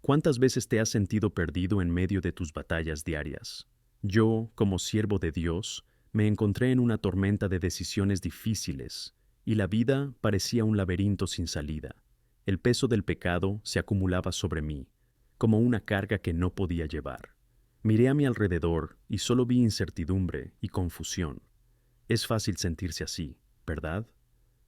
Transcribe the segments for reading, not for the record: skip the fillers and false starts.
¿Cuántas veces te has sentido perdido en medio de tus batallas diarias? Yo, como siervo de Dios, me encontré en una tormenta de decisiones difíciles, y la vida parecía un laberinto sin salida. El peso del pecado se acumulaba sobre mí, como una carga que no podía llevar. Miré a mi alrededor y solo vi incertidumbre y confusión. Es fácil sentirse así, ¿verdad?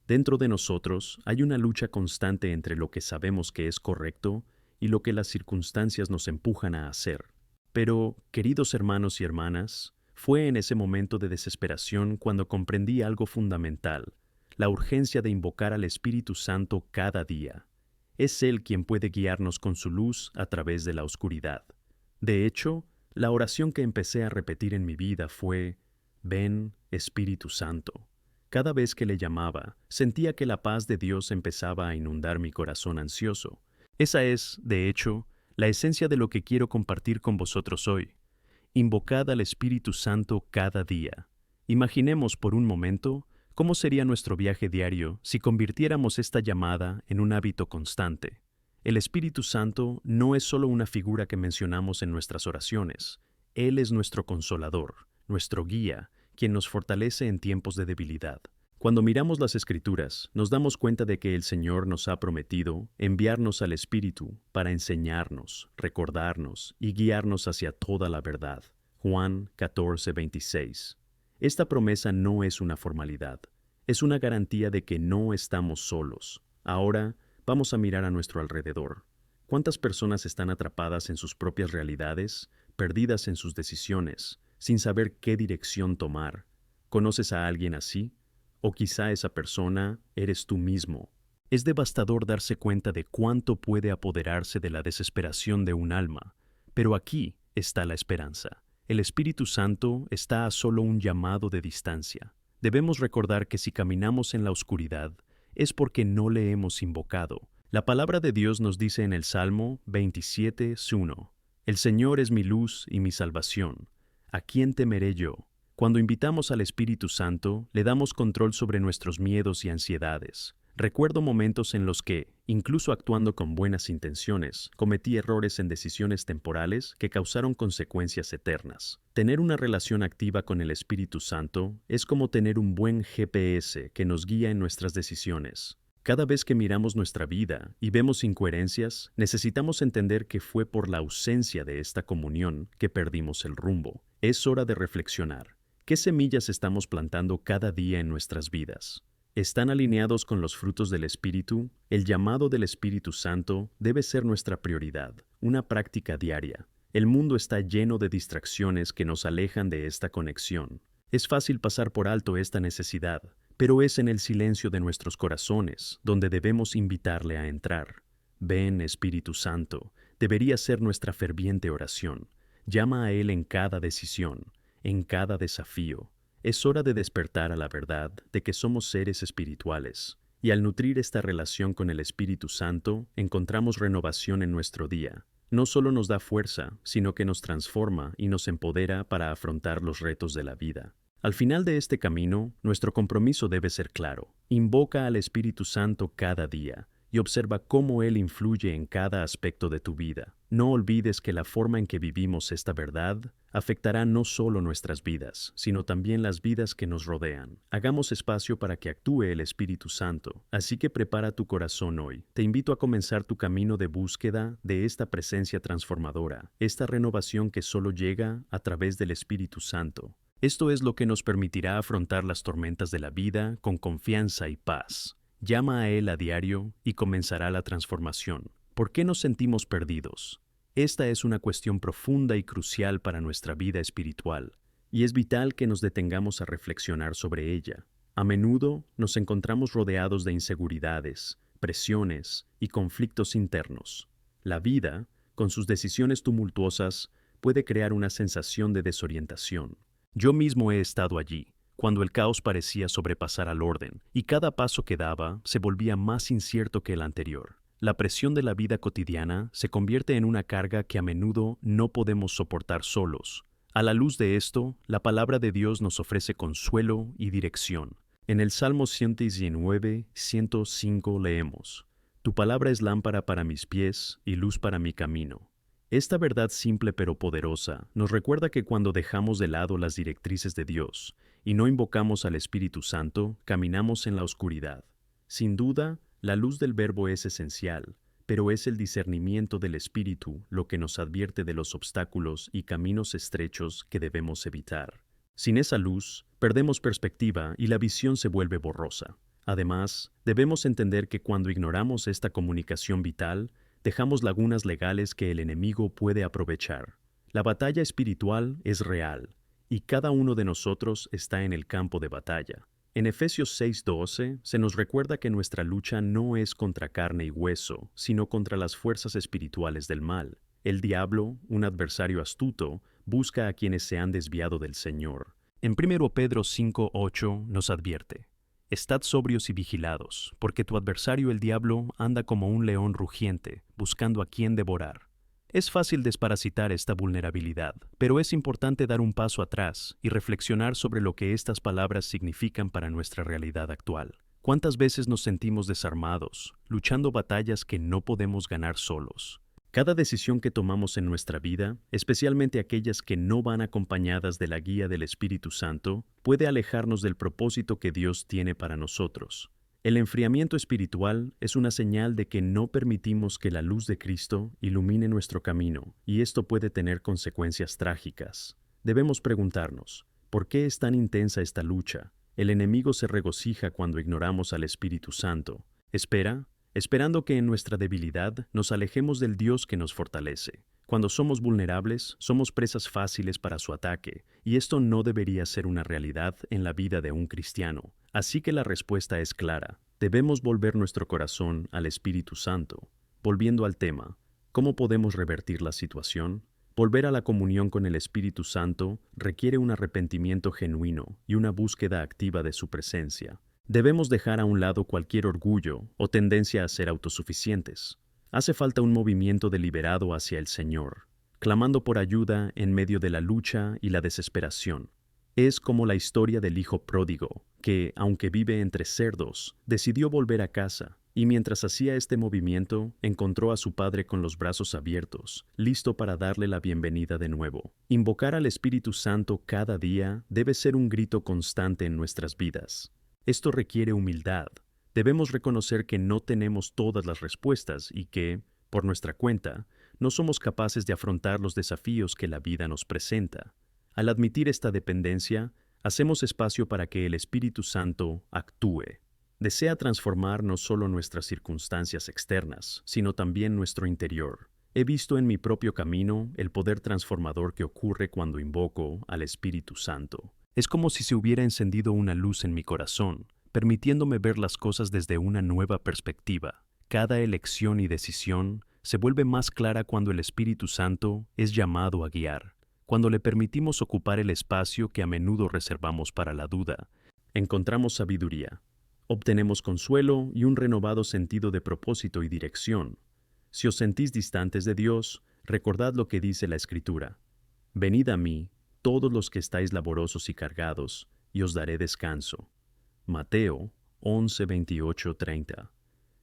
Dentro de nosotros hay una lucha constante entre lo que sabemos que es correcto y lo que las circunstancias nos empujan a hacer. Pero, queridos hermanos y hermanas, fue en ese momento de desesperación cuando comprendí algo fundamental, la urgencia de invocar al Espíritu Santo cada día. Es Él quien puede guiarnos con su luz a través de la oscuridad. De hecho, la oración que empecé a repetir en mi vida fue: Ven, Espíritu Santo. Cada vez que le llamaba, sentía que la paz de Dios empezaba a inundar mi corazón ansioso. Esa es, de hecho, la esencia de lo que quiero compartir con vosotros hoy. Invocad al Espíritu Santo cada día. Imaginemos por un momento cómo sería nuestro viaje diario si convirtiéramos esta llamada en un hábito constante. El Espíritu Santo no es solo una figura que mencionamos en nuestras oraciones. Él es nuestro consolador, nuestro guía, quien nos fortalece en tiempos de debilidad. Cuando miramos las Escrituras, nos damos cuenta de que el Señor nos ha prometido enviarnos al Espíritu para enseñarnos, recordarnos y guiarnos hacia toda la verdad. Juan 14:26. Esta promesa no es una formalidad, es una garantía de que no estamos solos. Ahora, vamos a mirar a nuestro alrededor. ¿Cuántas personas están atrapadas en sus propias realidades, perdidas en sus decisiones, sin saber qué dirección tomar? ¿Conoces a alguien así? O quizá esa persona eres tú mismo. Es devastador darse cuenta de cuánto puede apoderarse de la desesperación de un alma, pero aquí está la esperanza. El Espíritu Santo está a solo un llamado de distancia. Debemos recordar que si caminamos en la oscuridad, es porque no le hemos invocado. La palabra de Dios nos dice en el Salmo 27:1: El Señor es mi luz y mi salvación. ¿A quién temeré yo? Cuando invitamos al Espíritu Santo, le damos control sobre nuestros miedos y ansiedades. Recuerdo momentos en los que, incluso actuando con buenas intenciones, cometí errores en decisiones temporales que causaron consecuencias eternas. Tener una relación activa con el Espíritu Santo es como tener un buen GPS que nos guía en nuestras decisiones. Cada vez que miramos nuestra vida y vemos incoherencias, necesitamos entender que fue por la ausencia de esta comunión que perdimos el rumbo. Es hora de reflexionar. ¿Qué semillas estamos plantando cada día en nuestras vidas? ¿Están alineados con los frutos del Espíritu? El llamado del Espíritu Santo debe ser nuestra prioridad, una práctica diaria. El mundo está lleno de distracciones que nos alejan de esta conexión. Es fácil pasar por alto esta necesidad, pero es en el silencio de nuestros corazones donde debemos invitarle a entrar. Ven, Espíritu Santo, debería ser nuestra ferviente oración. Llama a Él en cada decisión, en cada desafío. Es hora de despertar a la verdad de que somos seres espirituales, y al nutrir esta relación con el Espíritu Santo, encontramos renovación en nuestro día. No solo nos da fuerza, sino que nos transforma y nos empodera para afrontar los retos de la vida. Al final de este camino, nuestro compromiso debe ser claro. Invoca al Espíritu Santo cada día y observa cómo Él influye en cada aspecto de tu vida. No olvides que la forma en que vivimos esta verdad afectará no solo nuestras vidas, sino también las vidas que nos rodean. Hagamos espacio para que actúe el Espíritu Santo, así que prepara tu corazón hoy. Te invito a comenzar tu camino de búsqueda de esta presencia transformadora, esta renovación que solo llega a través del Espíritu Santo. Esto es lo que nos permitirá afrontar las tormentas de la vida con confianza y paz. Llama a Él a diario y comenzará la transformación. ¿Por qué nos sentimos perdidos? Esta es una cuestión profunda y crucial para nuestra vida espiritual, y es vital que nos detengamos a reflexionar sobre ella. A menudo nos encontramos rodeados de inseguridades, presiones y conflictos internos. La vida, con sus decisiones tumultuosas, puede crear una sensación de desorientación. Yo mismo he estado allí, cuando el caos parecía sobrepasar al orden, y cada paso que daba se volvía más incierto que el anterior. La presión de la vida cotidiana se convierte en una carga que a menudo no podemos soportar solos. A la luz de esto, la palabra de Dios nos ofrece consuelo y dirección. En el Salmo 119, 105 leemos: Tu palabra es lámpara para mis pies y luz para mi camino. Esta verdad simple pero poderosa nos recuerda que cuando dejamos de lado las directrices de Dios y no invocamos al Espíritu Santo, caminamos en la oscuridad. Sin duda, la luz del Verbo es esencial, pero es el discernimiento del Espíritu lo que nos advierte de los obstáculos y caminos estrechos que debemos evitar. Sin esa luz, perdemos perspectiva y la visión se vuelve borrosa. Además, debemos entender que cuando ignoramos esta comunicación vital, dejamos lagunas legales que el enemigo puede aprovechar. La batalla espiritual es real, y cada uno de nosotros está en el campo de batalla. En Efesios 6:12 se nos recuerda que nuestra lucha no es contra carne y hueso, sino contra las fuerzas espirituales del mal. El diablo, un adversario astuto, busca a quienes se han desviado del Señor. En 1 Pedro 5:8 nos advierte: Estad sobrios y vigilados, porque tu adversario el diablo anda como un león rugiente, buscando a quien devorar. Es fácil desparasitar esta vulnerabilidad, pero es importante dar un paso atrás y reflexionar sobre lo que estas palabras significan para nuestra realidad actual. ¿Cuántas veces nos sentimos desarmados, luchando batallas que no podemos ganar solos? Cada decisión que tomamos en nuestra vida, especialmente aquellas que no van acompañadas de la guía del Espíritu Santo, puede alejarnos del propósito que Dios tiene para nosotros. El enfriamiento espiritual es una señal de que no permitimos que la luz de Cristo ilumine nuestro camino, y esto puede tener consecuencias trágicas. Debemos preguntarnos, ¿por qué es tan intensa esta lucha? El enemigo se regocija cuando ignoramos al Espíritu Santo. Esperando que en nuestra debilidad nos alejemos del Dios que nos fortalece. Cuando somos vulnerables, somos presas fáciles para su ataque, y esto no debería ser una realidad en la vida de un cristiano. Así que la respuesta es clara. Debemos volver nuestro corazón al Espíritu Santo. Volviendo al tema, ¿cómo podemos revertir la situación? Volver a la comunión con el Espíritu Santo requiere un arrepentimiento genuino y una búsqueda activa de su presencia. Debemos dejar a un lado cualquier orgullo o tendencia a ser autosuficientes. Hace falta un movimiento deliberado hacia el Señor, clamando por ayuda en medio de la lucha y la desesperación. Es como la historia del hijo pródigo, que, aunque vive entre cerdos, decidió volver a casa, y mientras hacía este movimiento, encontró a su padre con los brazos abiertos, listo para darle la bienvenida de nuevo. Invocar al Espíritu Santo cada día debe ser un grito constante en nuestras vidas. Esto requiere humildad. Debemos reconocer que no tenemos todas las respuestas y que, por nuestra cuenta, no somos capaces de afrontar los desafíos que la vida nos presenta. Al admitir esta dependencia, hacemos espacio para que el Espíritu Santo actúe. Desea transformar no solo nuestras circunstancias externas, sino también nuestro interior. He visto en mi propio camino el poder transformador que ocurre cuando invoco al Espíritu Santo. Es como si se hubiera encendido una luz en mi corazón, permitiéndome ver las cosas desde una nueva perspectiva. Cada elección y decisión se vuelve más clara cuando el Espíritu Santo es llamado a guiar. Cuando le permitimos ocupar el espacio que a menudo reservamos para la duda, encontramos sabiduría. Obtenemos consuelo y un renovado sentido de propósito y dirección. Si os sentís distantes de Dios, recordad lo que dice la Escritura. Venid a mí, todos los que estáis laborosos y cargados, y os daré descanso. Mateo 11, 28, 30.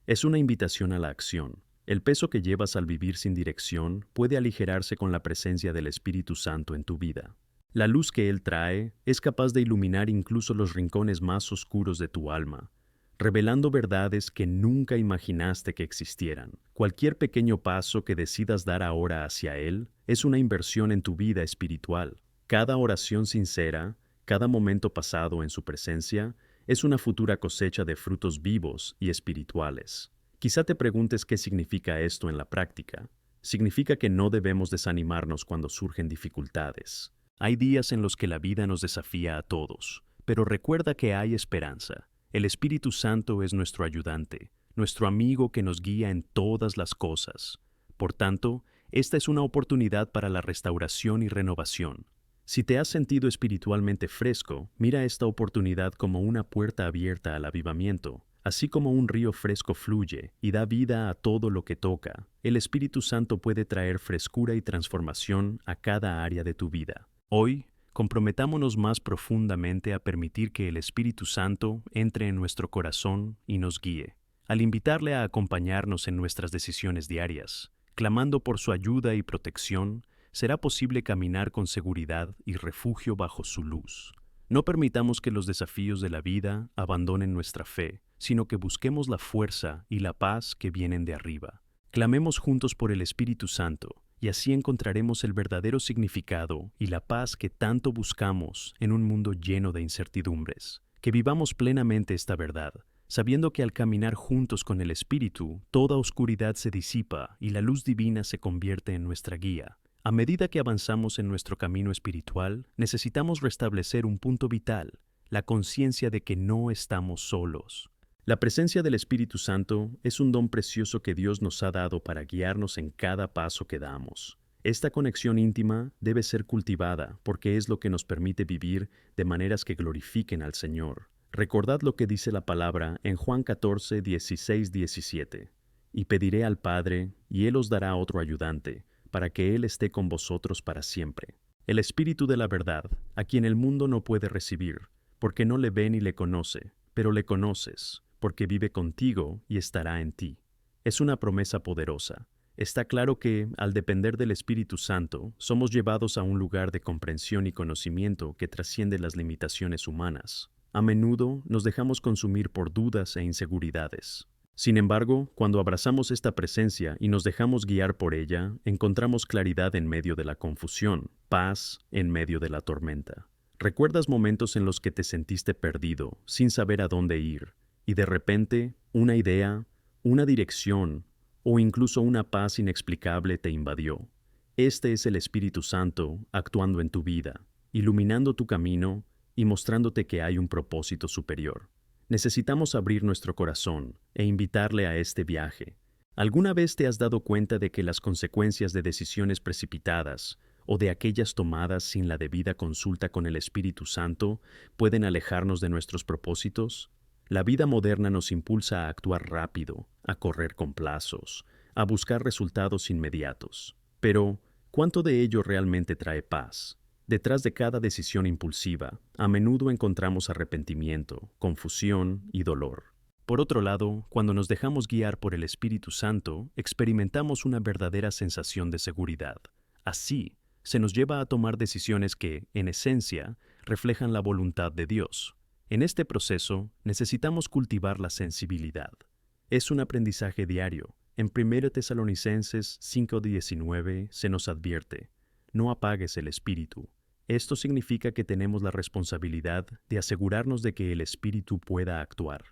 Es una invitación a la acción. El peso que llevas al vivir sin dirección puede aligerarse con la presencia del Espíritu Santo en tu vida. La luz que Él trae es capaz de iluminar incluso los rincones más oscuros de tu alma, revelando verdades que nunca imaginaste que existieran. Cualquier pequeño paso que decidas dar ahora hacia Él es una inversión en tu vida espiritual. Cada oración sincera, cada momento pasado en su presencia, es una futura cosecha de frutos vivos y espirituales. Quizá te preguntes qué significa esto en la práctica. Significa que no debemos desanimarnos cuando surgen dificultades. Hay días en los que la vida nos desafía a todos, pero recuerda que hay esperanza. El Espíritu Santo es nuestro ayudante, nuestro amigo que nos guía en todas las cosas. Por tanto, esta es una oportunidad para la restauración y renovación. Si te has sentido espiritualmente fresco, mira esta oportunidad como una puerta abierta al avivamiento. Así como un río fresco fluye y da vida a todo lo que toca, el Espíritu Santo puede traer frescura y transformación a cada área de tu vida. Hoy, comprometámonos más profundamente a permitir que el Espíritu Santo entre en nuestro corazón y nos guíe. Al invitarle a acompañarnos en nuestras decisiones diarias, clamando por su ayuda y protección, será posible caminar con seguridad y refugio bajo su luz. No permitamos que los desafíos de la vida abandonen nuestra fe, sino que busquemos la fuerza y la paz que vienen de arriba. Clamemos juntos por el Espíritu Santo, y así encontraremos el verdadero significado y la paz que tanto buscamos en un mundo lleno de incertidumbres. Que vivamos plenamente esta verdad, sabiendo que al caminar juntos con el Espíritu, toda oscuridad se disipa y la luz divina se convierte en nuestra guía. A medida que avanzamos en nuestro camino espiritual, necesitamos restablecer un punto vital, la conciencia de que no estamos solos. La presencia del Espíritu Santo es un don precioso que Dios nos ha dado para guiarnos en cada paso que damos. Esta conexión íntima debe ser cultivada porque es lo que nos permite vivir de maneras que glorifiquen al Señor. Recordad lo que dice la palabra en Juan 14, 16, 17. Y pediré al Padre, y Él os dará otro ayudante, para que Él esté con vosotros para siempre. El Espíritu de la verdad, a quien el mundo no puede recibir, porque no le ve ni le conoce, pero le conoces, porque vive contigo y estará en ti. Es una promesa poderosa. Está claro que, al depender del Espíritu Santo, somos llevados a un lugar de comprensión y conocimiento que trasciende las limitaciones humanas. A menudo nos dejamos consumir por dudas e inseguridades. Sin embargo, cuando abrazamos esta presencia y nos dejamos guiar por ella, encontramos claridad en medio de la confusión, paz en medio de la tormenta. ¿Recuerdas momentos en los que te sentiste perdido, sin saber a dónde ir, y de repente una idea, una dirección o incluso una paz inexplicable te invadió? Este es el Espíritu Santo actuando en tu vida, iluminando tu camino y mostrándote que hay un propósito superior. Necesitamos abrir nuestro corazón e invitarle a este viaje. ¿Alguna vez te has dado cuenta de que las consecuencias de decisiones precipitadas o de aquellas tomadas sin la debida consulta con el Espíritu Santo pueden alejarnos de nuestros propósitos? La vida moderna nos impulsa a actuar rápido, a correr con plazos, a buscar resultados inmediatos. Pero, ¿cuánto de ello realmente trae paz? Detrás de cada decisión impulsiva, a menudo encontramos arrepentimiento, confusión y dolor. Por otro lado, cuando nos dejamos guiar por el Espíritu Santo, experimentamos una verdadera sensación de seguridad. Así, se nos lleva a tomar decisiones que, en esencia, reflejan la voluntad de Dios. En este proceso, necesitamos cultivar la sensibilidad. Es un aprendizaje diario. En 1 Tesalonicenses 5:19 se nos advierte: no apagues el espíritu. Esto significa que tenemos la responsabilidad de asegurarnos de que el Espíritu pueda actuar.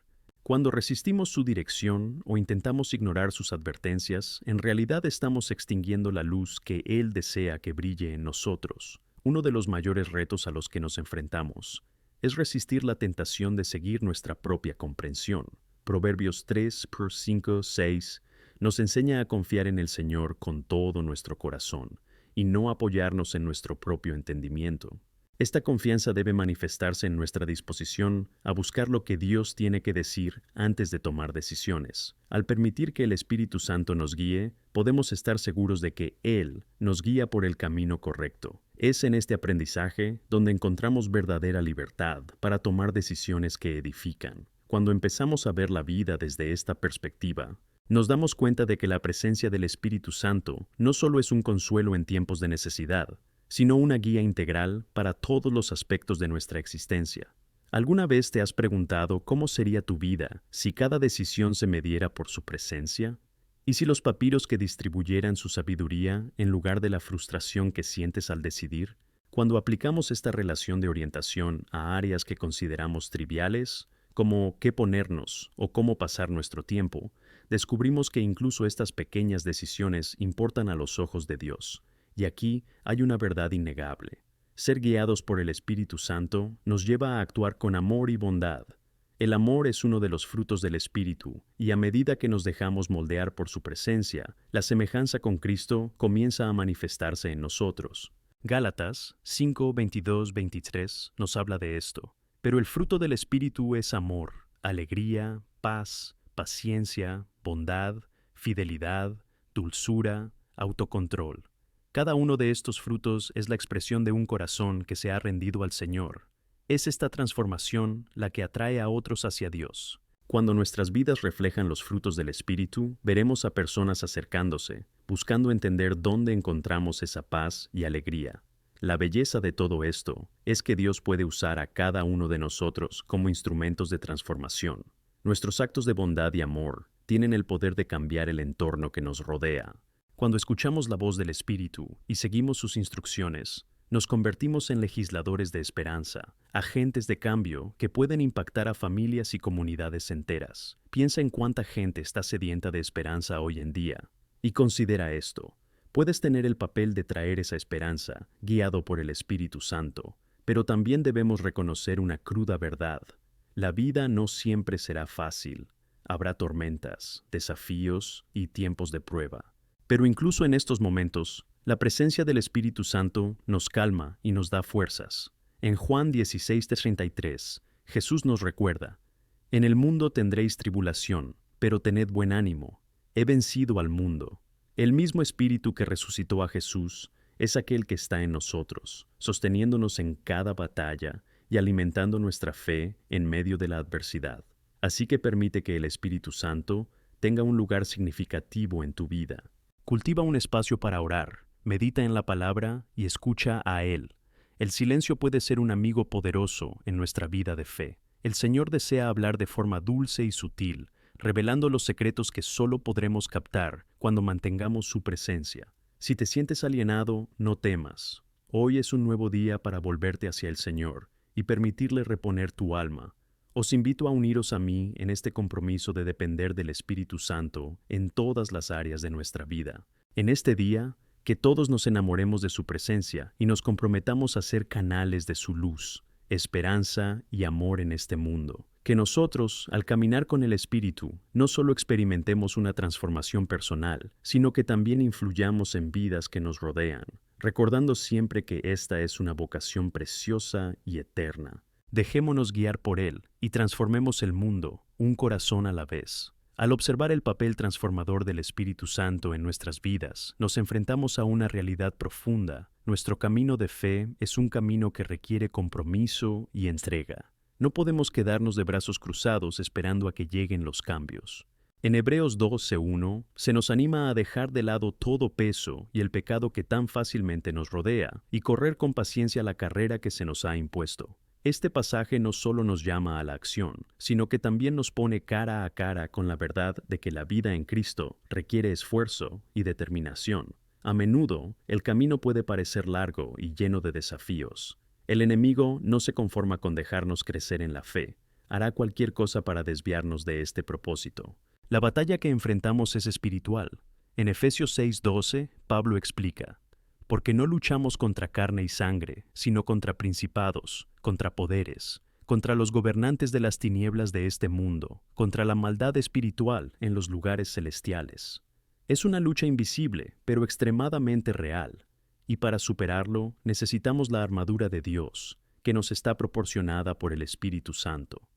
Cuando resistimos su dirección o intentamos ignorar sus advertencias, en realidad estamos extinguiendo la luz que Él desea que brille en nosotros. Uno de los mayores retos a los que nos enfrentamos es resistir la tentación de seguir nuestra propia comprensión. Proverbios 3, 5, 6 nos enseña a confiar en el Señor con todo nuestro corazón y no apoyarnos en nuestro propio entendimiento. Esta confianza debe manifestarse en nuestra disposición a buscar lo que Dios tiene que decir antes de tomar decisiones. Al permitir que el Espíritu Santo nos guíe, podemos estar seguros de que Él nos guía por el camino correcto. Es en este aprendizaje donde encontramos verdadera libertad para tomar decisiones que edifican. Cuando empezamos a ver la vida desde esta perspectiva, nos damos cuenta de que la presencia del Espíritu Santo no solo es un consuelo en tiempos de necesidad, sino una guía integral para todos los aspectos de nuestra existencia. ¿Alguna vez te has preguntado cómo sería tu vida si cada decisión se mediera por su presencia? ¿Y si los papiros que distribuyeran su sabiduría en lugar de la frustración que sientes al decidir? Cuando aplicamos esta relación de orientación a áreas que consideramos triviales, como qué ponernos o cómo pasar nuestro tiempo, descubrimos que incluso estas pequeñas decisiones importan a los ojos de Dios. Y aquí hay una verdad innegable. Ser guiados por el Espíritu Santo nos lleva a actuar con amor y bondad. El amor es uno de los frutos del Espíritu, y a medida que nos dejamos moldear por su presencia, la semejanza con Cristo comienza a manifestarse en nosotros. Gálatas 5, 22, 23 nos habla de esto. Pero el fruto del Espíritu es amor, alegría, paz, paciencia, bondad, fidelidad, dulzura, autocontrol. Cada uno de estos frutos es la expresión de un corazón que se ha rendido al Señor. Es esta transformación la que atrae a otros hacia Dios. Cuando nuestras vidas reflejan los frutos del Espíritu, veremos a personas acercándose, buscando entender dónde encontramos esa paz y alegría. La belleza de todo esto es que Dios puede usar a cada uno de nosotros como instrumentos de transformación. Nuestros actos de bondad y amor tienen el poder de cambiar el entorno que nos rodea. Cuando escuchamos la voz del Espíritu y seguimos sus instrucciones, nos convertimos en legisladores de esperanza, agentes de cambio que pueden impactar a familias y comunidades enteras. Piensa en cuánta gente está sedienta de esperanza hoy en día. Y considera esto. Puedes tener el papel de traer esa esperanza, guiado por el Espíritu Santo, pero también debemos reconocer una cruda verdad. La vida no siempre será fácil. Habrá tormentas, desafíos y tiempos de prueba. Pero incluso en estos momentos, la presencia del Espíritu Santo nos calma y nos da fuerzas. En Juan 16:33, Jesús nos recuerda: «En el mundo tendréis tribulación, pero tened buen ánimo. He vencido al mundo». El mismo Espíritu que resucitó a Jesús es aquel que está en nosotros, sosteniéndonos en cada batalla y alimentando nuestra fe en medio de la adversidad. Así que permite que el Espíritu Santo tenga un lugar significativo en tu vida. Cultiva un espacio para orar, medita en la palabra y escucha a Él. El silencio puede ser un amigo poderoso en nuestra vida de fe. El Señor desea hablar de forma dulce y sutil, revelando los secretos que solo podremos captar cuando mantengamos su presencia. Si te sientes alienado, no temas. Hoy es un nuevo día para volverte hacia el Señor y permitirle reponer tu alma. Os invito a uniros a mí en este compromiso de depender del Espíritu Santo en todas las áreas de nuestra vida. En este día, que todos nos enamoremos de su presencia y nos comprometamos a ser canales de su luz, esperanza y amor en este mundo. Que nosotros, al caminar con el Espíritu, no solo experimentemos una transformación personal, sino que también influyamos en vidas que nos rodean, recordando siempre que esta es una vocación preciosa y eterna. Dejémonos guiar por Él y transformemos el mundo, un corazón a la vez. Al observar el papel transformador del Espíritu Santo en nuestras vidas, nos enfrentamos a una realidad profunda. Nuestro camino de fe es un camino que requiere compromiso y entrega. No podemos quedarnos de brazos cruzados esperando a que lleguen los cambios. En Hebreos 12:1 se nos anima a dejar de lado todo peso y el pecado que tan fácilmente nos rodea y correr con paciencia la carrera que se nos ha impuesto. Este pasaje no solo nos llama a la acción, sino que también nos pone cara a cara con la verdad de que la vida en Cristo requiere esfuerzo y determinación. A menudo, el camino puede parecer largo y lleno de desafíos. El enemigo no se conforma con dejarnos crecer en la fe. Hará cualquier cosa para desviarnos de este propósito. La batalla que enfrentamos es espiritual. En Efesios 6:12, Pablo explica: «Porque no luchamos contra carne y sangre, sino contra principados, contra poderes, contra los gobernantes de las tinieblas de este mundo, contra la maldad espiritual en los lugares celestiales». Es una lucha invisible, pero extremadamente real. Y para superarlo, necesitamos la armadura de Dios, que nos está proporcionada por el Espíritu Santo.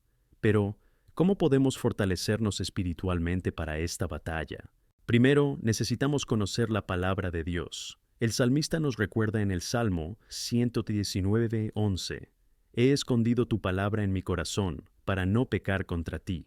Pero, ¿cómo podemos fortalecernos espiritualmente para esta batalla? Primero, necesitamos conocer la palabra de Dios. El salmista nos recuerda en el Salmo 119:11: «He escondido tu palabra en mi corazón, para no pecar contra ti».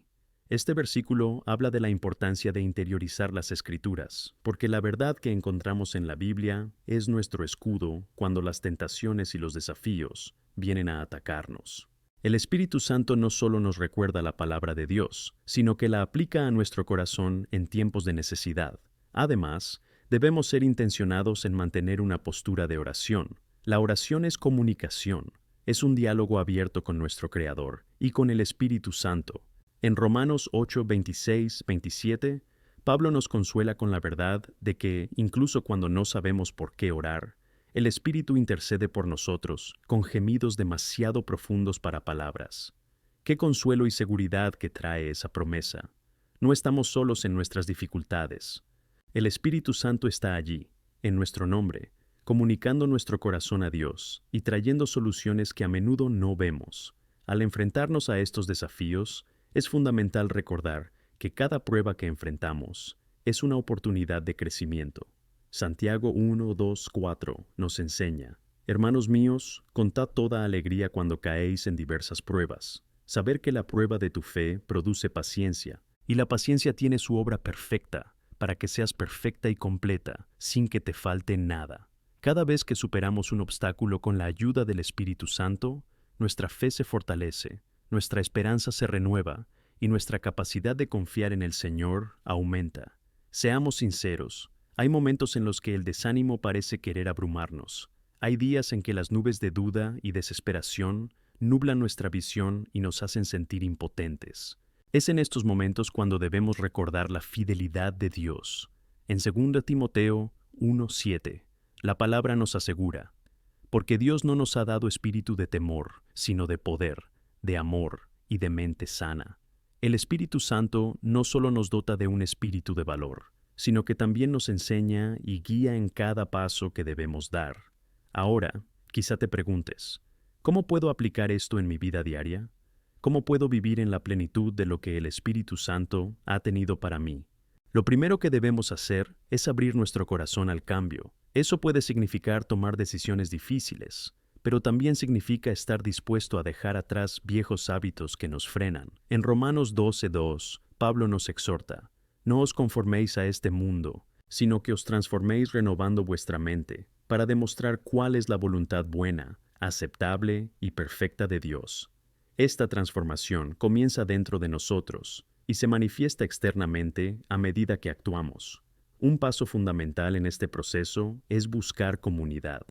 Este versículo habla de la importancia de interiorizar las Escrituras, porque la verdad que encontramos en la Biblia es nuestro escudo cuando las tentaciones y los desafíos vienen a atacarnos. El Espíritu Santo no solo nos recuerda la palabra de Dios, sino que la aplica a nuestro corazón en tiempos de necesidad. Además, debemos ser intencionados en mantener una postura de oración. La oración es comunicación, es un diálogo abierto con nuestro Creador y con el Espíritu Santo. En Romanos 8:26-27, Pablo nos consuela con la verdad de que, incluso cuando no sabemos por qué orar, el Espíritu intercede por nosotros con gemidos demasiado profundos para palabras. Qué consuelo y seguridad que trae esa promesa. No estamos solos en nuestras dificultades. El Espíritu Santo está allí, en nuestro nombre, comunicando nuestro corazón a Dios y trayendo soluciones que a menudo no vemos. Al enfrentarnos a estos desafíos, es fundamental recordar que cada prueba que enfrentamos es una oportunidad de crecimiento. Santiago 1:2-4 nos enseña: «Hermanos míos, contad toda alegría cuando caéis en diversas pruebas, saber que la prueba de tu fe produce paciencia, y la paciencia tiene su obra perfecta, para que seas perfecta y completa, sin que te falte nada. Cada vez que superamos un obstáculo con la ayuda del Espíritu Santo, nuestra fe se fortalece, nuestra esperanza se renueva y nuestra capacidad de confiar en el Señor aumenta. Seamos sinceros, hay momentos en los que el desánimo parece querer abrumarnos. Hay días en que las nubes de duda y desesperación nublan nuestra visión y nos hacen sentir impotentes. Es en estos momentos cuando debemos recordar la fidelidad de Dios. En 2 Timoteo 1:7, la palabra nos asegura: porque Dios no nos ha dado espíritu de temor, sino de poder, de amor y de mente sana. El Espíritu Santo no solo nos dota de un espíritu de valor, sino que también nos enseña y guía en cada paso que debemos dar. Ahora, quizá te preguntes, ¿cómo puedo aplicar esto en mi vida diaria? ¿Cómo puedo vivir en la plenitud de lo que el Espíritu Santo ha tenido para mí? Lo primero que debemos hacer es abrir nuestro corazón al cambio. Eso puede significar tomar decisiones difíciles, pero también significa estar dispuesto a dejar atrás viejos hábitos que nos frenan. En Romanos 12:2, Pablo nos exhorta: no os conforméis a este mundo, sino que os transforméis renovando vuestra mente, para demostrar cuál es la voluntad buena, aceptable y perfecta de Dios. Esta transformación comienza dentro de nosotros y se manifiesta externamente a medida que actuamos. Un paso fundamental en este proceso es buscar comunidad.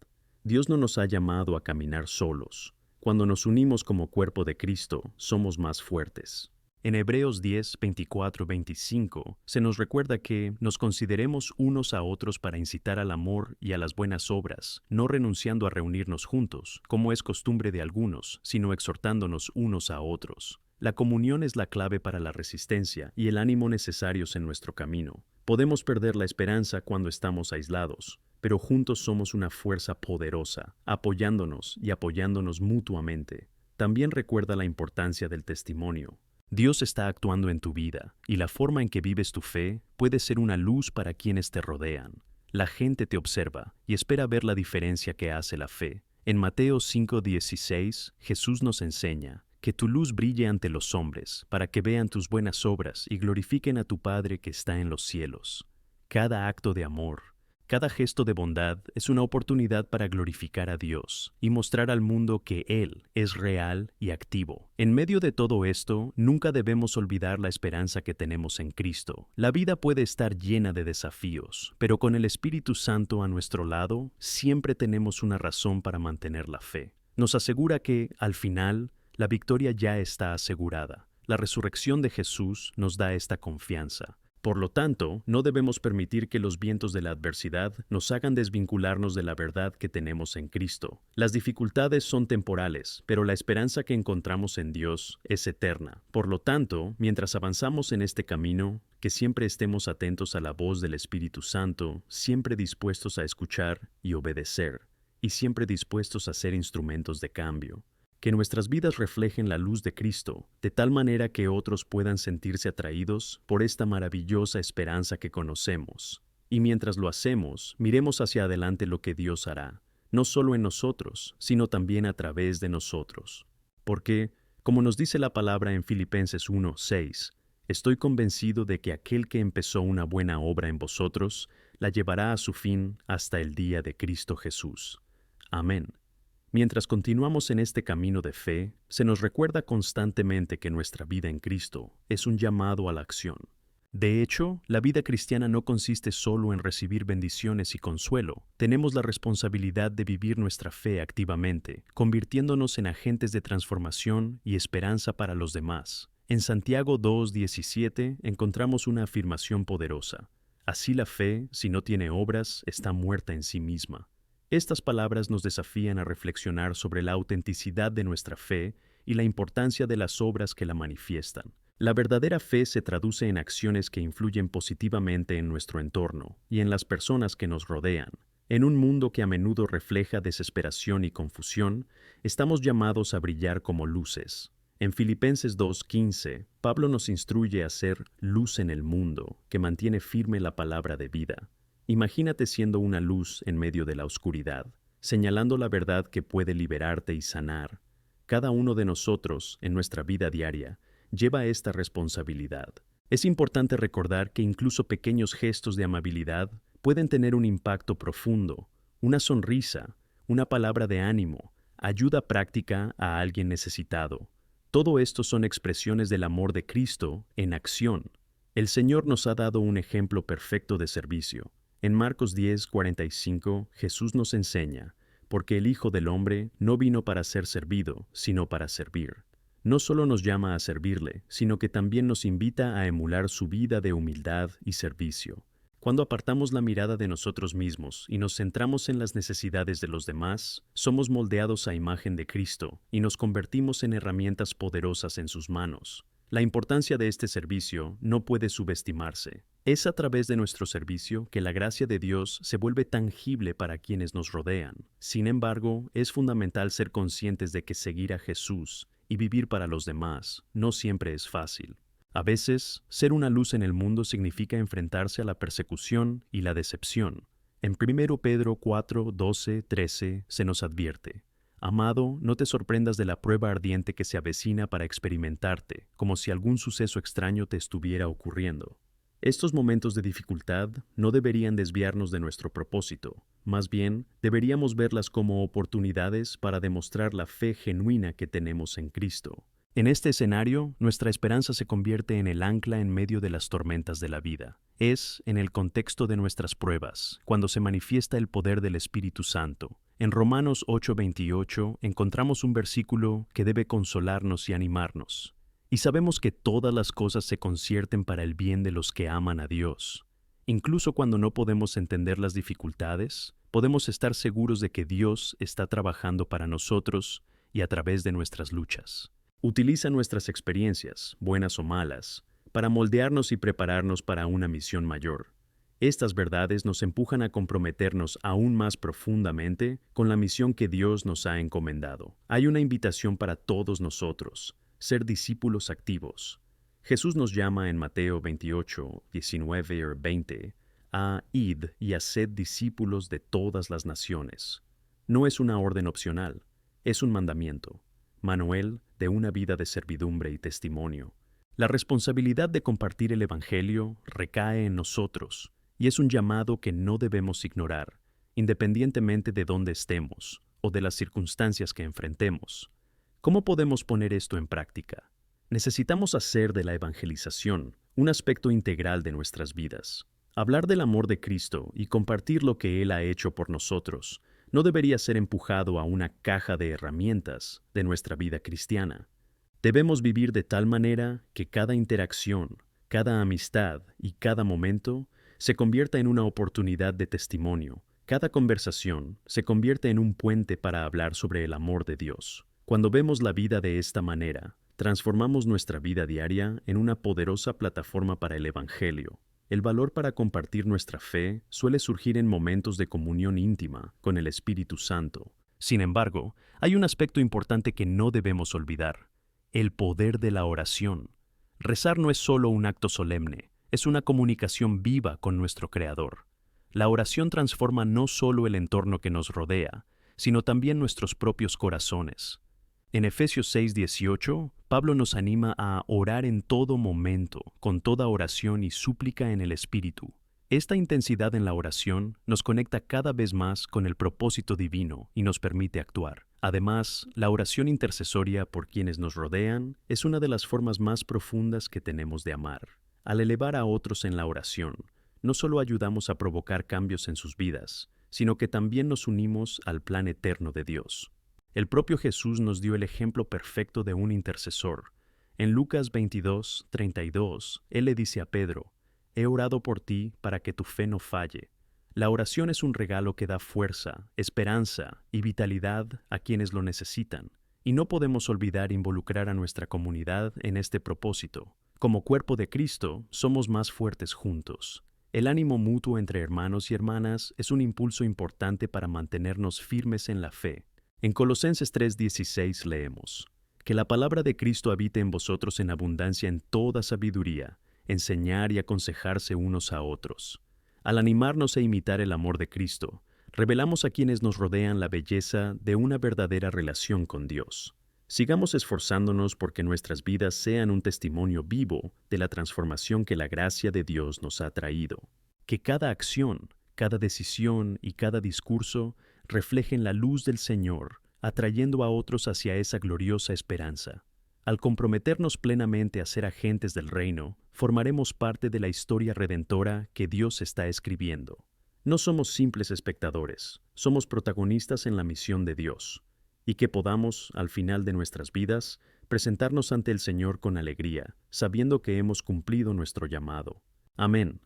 Dios no nos ha llamado a caminar solos. Cuando nos unimos como cuerpo de Cristo, somos más fuertes. En Hebreos 10, 24, 25, se nos recuerda que nos consideremos unos a otros para incitar al amor y a las buenas obras, no renunciando a reunirnos juntos, como es costumbre de algunos, sino exhortándonos unos a otros. La comunión es la clave para la resistencia y el ánimo necesarios en nuestro camino. Podemos perder la esperanza cuando estamos aislados, pero juntos somos una fuerza poderosa, apoyándonos y apoyándonos mutuamente. También recuerda la importancia del testimonio. Dios está actuando en tu vida, y la forma en que vives tu fe puede ser una luz para quienes te rodean. La gente te observa y espera ver la diferencia que hace la fe. En Mateo 5:16, Jesús nos enseña: que tu luz brille ante los hombres, para que vean tus buenas obras y glorifiquen a tu Padre que está en los cielos. Cada acto de amor, cada gesto de bondad es una oportunidad para glorificar a Dios y mostrar al mundo que Él es real y activo. En medio de todo esto, nunca debemos olvidar la esperanza que tenemos en Cristo. La vida puede estar llena de desafíos, pero con el Espíritu Santo a nuestro lado, siempre tenemos una razón para mantener la fe. Nos asegura que, al final, la victoria ya está asegurada. La resurrección de Jesús nos da esta confianza. Por lo tanto, no debemos permitir que los vientos de la adversidad nos hagan desvincularnos de la verdad que tenemos en Cristo. Las dificultades son temporales, pero la esperanza que encontramos en Dios es eterna. Por lo tanto, mientras avanzamos en este camino, que siempre estemos atentos a la voz del Espíritu Santo, siempre dispuestos a escuchar y obedecer, y siempre dispuestos a ser instrumentos de cambio. Que nuestras vidas reflejen la luz de Cristo, de tal manera que otros puedan sentirse atraídos por esta maravillosa esperanza que conocemos. Y mientras lo hacemos, miremos hacia adelante lo que Dios hará, no solo en nosotros, sino también a través de nosotros. Porque, como nos dice la palabra en Filipenses 1:6, estoy convencido de que aquel que empezó una buena obra en vosotros, la llevará a su fin hasta el día de Cristo Jesús. Amén. Mientras continuamos en este camino de fe, se nos recuerda constantemente que nuestra vida en Cristo es un llamado a la acción. De hecho, la vida cristiana no consiste solo en recibir bendiciones y consuelo. Tenemos la responsabilidad de vivir nuestra fe activamente, convirtiéndonos en agentes de transformación y esperanza para los demás. En Santiago 2:17 encontramos una afirmación poderosa: así la fe, si no tiene obras, está muerta en sí misma. Estas palabras nos desafían a reflexionar sobre la autenticidad de nuestra fe y la importancia de las obras que la manifiestan. La verdadera fe se traduce en acciones que influyen positivamente en nuestro entorno y en las personas que nos rodean. En un mundo que a menudo refleja desesperación y confusión, estamos llamados a brillar como luces. En Filipenses 2:15, Pablo nos instruye a ser luz en el mundo, que mantiene firme la palabra de vida. Imagínate siendo una luz en medio de la oscuridad, señalando la verdad que puede liberarte y sanar. Cada uno de nosotros, en nuestra vida diaria, lleva esta responsabilidad. Es importante recordar que incluso pequeños gestos de amabilidad pueden tener un impacto profundo. Una sonrisa, una palabra de ánimo, ayuda práctica a alguien necesitado. Todo esto son expresiones del amor de Cristo en acción. El Señor nos ha dado un ejemplo perfecto de servicio. En Marcos 10:45, Jesús nos enseña, porque el Hijo del Hombre no vino para ser servido, sino para servir. No solo nos llama a servirle, sino que también nos invita a emular su vida de humildad y servicio. Cuando apartamos la mirada de nosotros mismos y nos centramos en las necesidades de los demás, somos moldeados a imagen de Cristo y nos convertimos en herramientas poderosas en sus manos. La importancia de este servicio no puede subestimarse. Es a través de nuestro servicio que la gracia de Dios se vuelve tangible para quienes nos rodean. Sin embargo, es fundamental ser conscientes de que seguir a Jesús y vivir para los demás no siempre es fácil. A veces, ser una luz en el mundo significa enfrentarse a la persecución y la decepción. En 1 Pedro 4, 12, 13 se nos advierte: Amado, no te sorprendas de la prueba ardiente que se avecina para experimentarte, como si algún suceso extraño te estuviera ocurriendo. Estos momentos de dificultad no deberían desviarnos de nuestro propósito. Más bien, deberíamos verlas como oportunidades para demostrar la fe genuina que tenemos en Cristo. En este escenario, nuestra esperanza se convierte en el ancla en medio de las tormentas de la vida. Es en el contexto de nuestras pruebas, cuando se manifiesta el poder del Espíritu Santo. En Romanos 8:28 encontramos un versículo que debe consolarnos y animarnos. Y sabemos que todas las cosas se concierten para el bien de los que aman a Dios. Incluso cuando no podemos entender las dificultades, podemos estar seguros de que Dios está trabajando para nosotros y a través de nuestras luchas. Utiliza nuestras experiencias, buenas o malas, para moldearnos y prepararnos para una misión mayor. Estas verdades nos empujan a comprometernos aún más profundamente con la misión que Dios nos ha encomendado. Hay una invitación para todos nosotros: ser discípulos activos. Jesús nos llama en Mateo 28, 19 o 20 a id y haced discípulos de todas las naciones. No es una orden opcional, es un mandamiento. Manuel de una vida de servidumbre y testimonio. La responsabilidad de compartir el Evangelio recae en nosotros y es un llamado que no debemos ignorar, independientemente de dónde estemos o de las circunstancias que enfrentemos. ¿Cómo podemos poner esto en práctica? Necesitamos hacer de la evangelización un aspecto integral de nuestras vidas. Hablar del amor de Cristo y compartir lo que Él ha hecho por nosotros no debería ser empujado a una caja de herramientas de nuestra vida cristiana. Debemos vivir de tal manera que cada interacción, cada amistad y cada momento se convierta en una oportunidad de testimonio. Cada conversación se convierte en un puente para hablar sobre el amor de Dios. Cuando vemos la vida de esta manera, transformamos nuestra vida diaria en una poderosa plataforma para el Evangelio. El valor para compartir nuestra fe suele surgir en momentos de comunión íntima con el Espíritu Santo. Sin embargo, hay un aspecto importante que no debemos olvidar: el poder de la oración. Rezar no es solo un acto solemne, es una comunicación viva con nuestro Creador. La oración transforma no solo el entorno que nos rodea, sino también nuestros propios corazones. En Efesios 6:18, Pablo nos anima a orar en todo momento, con toda oración y súplica en el Espíritu. Esta intensidad en la oración nos conecta cada vez más con el propósito divino y nos permite actuar. Además, la oración intercesoria por quienes nos rodean es una de las formas más profundas que tenemos de amar. Al elevar a otros en la oración, no solo ayudamos a provocar cambios en sus vidas, sino que también nos unimos al plan eterno de Dios. El propio Jesús nos dio el ejemplo perfecto de un intercesor. En Lucas 22:32, Él le dice a Pedro: «He orado por ti para que tu fe no falle». La oración es un regalo que da fuerza, esperanza y vitalidad a quienes lo necesitan, y no podemos olvidar involucrar a nuestra comunidad en este propósito. Como cuerpo de Cristo, somos más fuertes juntos. El ánimo mutuo entre hermanos y hermanas es un impulso importante para mantenernos firmes en la fe. En Colosenses 3:16 leemos: «Que la palabra de Cristo habite en vosotros en abundancia en toda sabiduría, enseñar y aconsejarse unos a otros». Al animarnos a imitar el amor de Cristo, revelamos a quienes nos rodean la belleza de una verdadera relación con Dios. Sigamos esforzándonos porque nuestras vidas sean un testimonio vivo de la transformación que la gracia de Dios nos ha traído. Que cada acción, cada decisión y cada discurso reflejen la luz del Señor, atrayendo a otros hacia esa gloriosa esperanza. Al comprometernos plenamente a ser agentes del reino, formaremos parte de la historia redentora que Dios está escribiendo. No somos simples espectadores, somos protagonistas en la misión de Dios, y que podamos, al final de nuestras vidas, presentarnos ante el Señor con alegría, sabiendo que hemos cumplido nuestro llamado. Amén.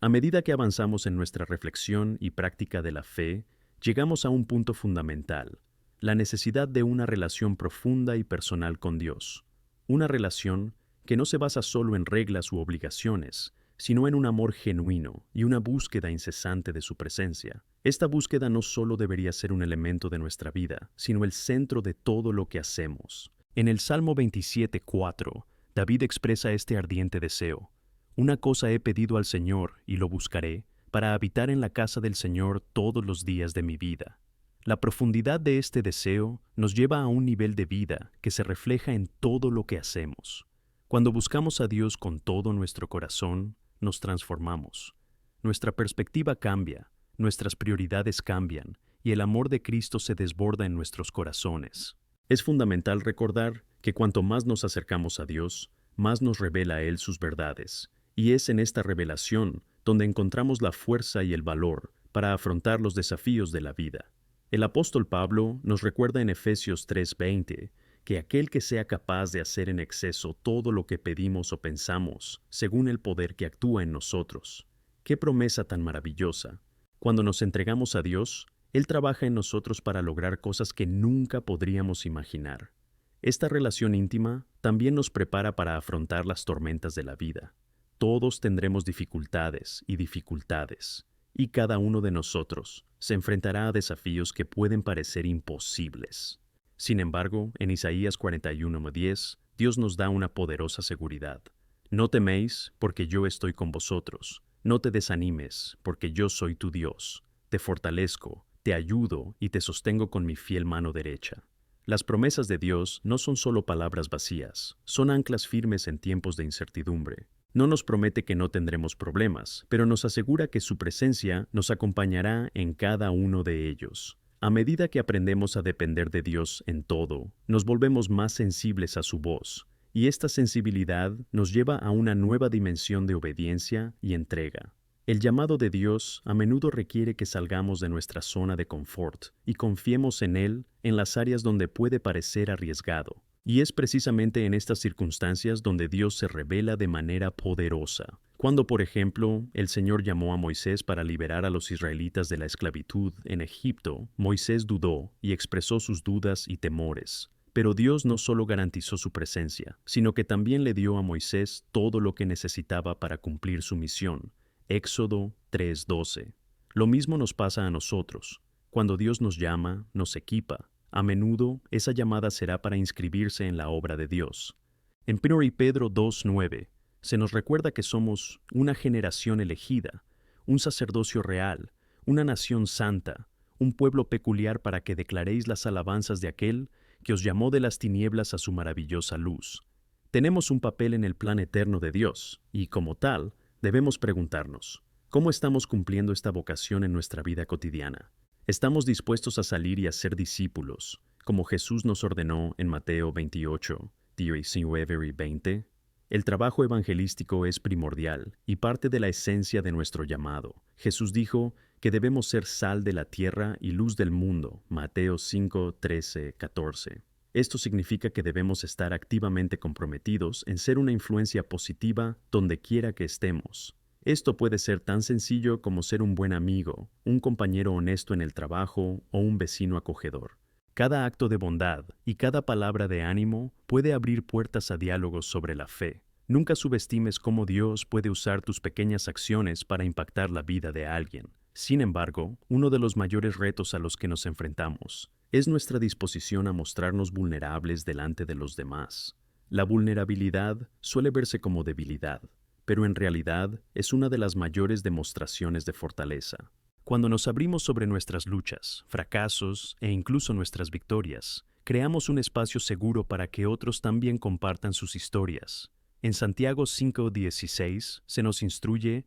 A medida que avanzamos en nuestra reflexión y práctica de la fe, llegamos a un punto fundamental: la necesidad de una relación profunda y personal con Dios. Una relación que no se basa solo en reglas u obligaciones, sino en un amor genuino y una búsqueda incesante de su presencia. Esta búsqueda no solo debería ser un elemento de nuestra vida, sino el centro de todo lo que hacemos. En el Salmo 27:4, David expresa este ardiente deseo: Una cosa he pedido al Señor y lo buscaré, para habitar en la casa del Señor todos los días de mi vida. La profundidad de este deseo nos lleva a un nivel de vida que se refleja en todo lo que hacemos. Cuando buscamos a Dios con todo nuestro corazón, nos transformamos. Nuestra perspectiva cambia, nuestras prioridades cambian, y el amor de Cristo se desborda en nuestros corazones. Es fundamental recordar que cuanto más nos acercamos a Dios, más nos revela a Él sus verdades, y es en esta revelación donde encontramos la fuerza y el valor para afrontar los desafíos de la vida. El apóstol Pablo nos recuerda en Efesios 3:20 que aquel que sea capaz de hacer en exceso todo lo que pedimos o pensamos, según el poder que actúa en nosotros. ¡Qué promesa tan maravillosa! Cuando nos entregamos a Dios, Él trabaja en nosotros para lograr cosas que nunca podríamos imaginar. Esta relación íntima también nos prepara para afrontar las tormentas de la vida. Todos tendremos dificultades, y cada uno de nosotros se enfrentará a desafíos que pueden parecer imposibles. Sin embargo, en Isaías 41:10, Dios nos da una poderosa seguridad. No teméis, porque yo estoy con vosotros. No te desanimes, porque yo soy tu Dios. Te fortalezco, te ayudo y te sostengo con mi fiel mano derecha. Las promesas de Dios no son solo palabras vacías, son anclas firmes en tiempos de incertidumbre. No nos promete que no tendremos problemas, pero nos asegura que su presencia nos acompañará en cada uno de ellos. A medida que aprendemos a depender de Dios en todo, nos volvemos más sensibles a su voz, y esta sensibilidad nos lleva a una nueva dimensión de obediencia y entrega. El llamado de Dios a menudo requiere que salgamos de nuestra zona de confort y confiemos en Él en las áreas donde puede parecer arriesgado. Y es precisamente en estas circunstancias donde Dios se revela de manera poderosa. Cuando, por ejemplo, el Señor llamó a Moisés para liberar a los israelitas de la esclavitud en Egipto, Moisés dudó y expresó sus dudas y temores. Pero Dios no solo garantizó su presencia, sino que también le dio a Moisés todo lo que necesitaba para cumplir su misión. Éxodo 3:12. Lo mismo nos pasa a nosotros. Cuando Dios nos llama, nos equipa. A menudo, esa llamada será para inscribirse en la obra de Dios. En 1 Pedro 2:9, se nos recuerda que somos una generación elegida, un sacerdocio real, una nación santa, un pueblo peculiar para que declaréis las alabanzas de aquel que os llamó de las tinieblas a su maravillosa luz. Tenemos un papel en el plan eterno de Dios, y como tal, debemos preguntarnos, ¿cómo estamos cumpliendo esta vocación en nuestra vida cotidiana? ¿Estamos dispuestos a salir y a ser discípulos, como Jesús nos ordenó en Mateo 28, 19 y 20? El trabajo evangelístico es primordial y parte de la esencia de nuestro llamado. Jesús dijo que debemos ser sal de la tierra y luz del mundo, Mateo 5, 13, 14. Esto significa que debemos estar activamente comprometidos en ser una influencia positiva donde quiera que estemos. Esto puede ser tan sencillo como ser un buen amigo, un compañero honesto en el trabajo o un vecino acogedor. Cada acto de bondad y cada palabra de ánimo puede abrir puertas a diálogos sobre la fe. Nunca subestimes cómo Dios puede usar tus pequeñas acciones para impactar la vida de alguien. Sin embargo, uno de los mayores retos a los que nos enfrentamos es nuestra disposición a mostrarnos vulnerables delante de los demás. La vulnerabilidad suele verse como debilidad, pero en realidad es una de las mayores demostraciones de fortaleza. Cuando nos abrimos sobre nuestras luchas, fracasos e incluso nuestras victorias, creamos un espacio seguro para que otros también compartan sus historias. En Santiago 5:16 se nos instruye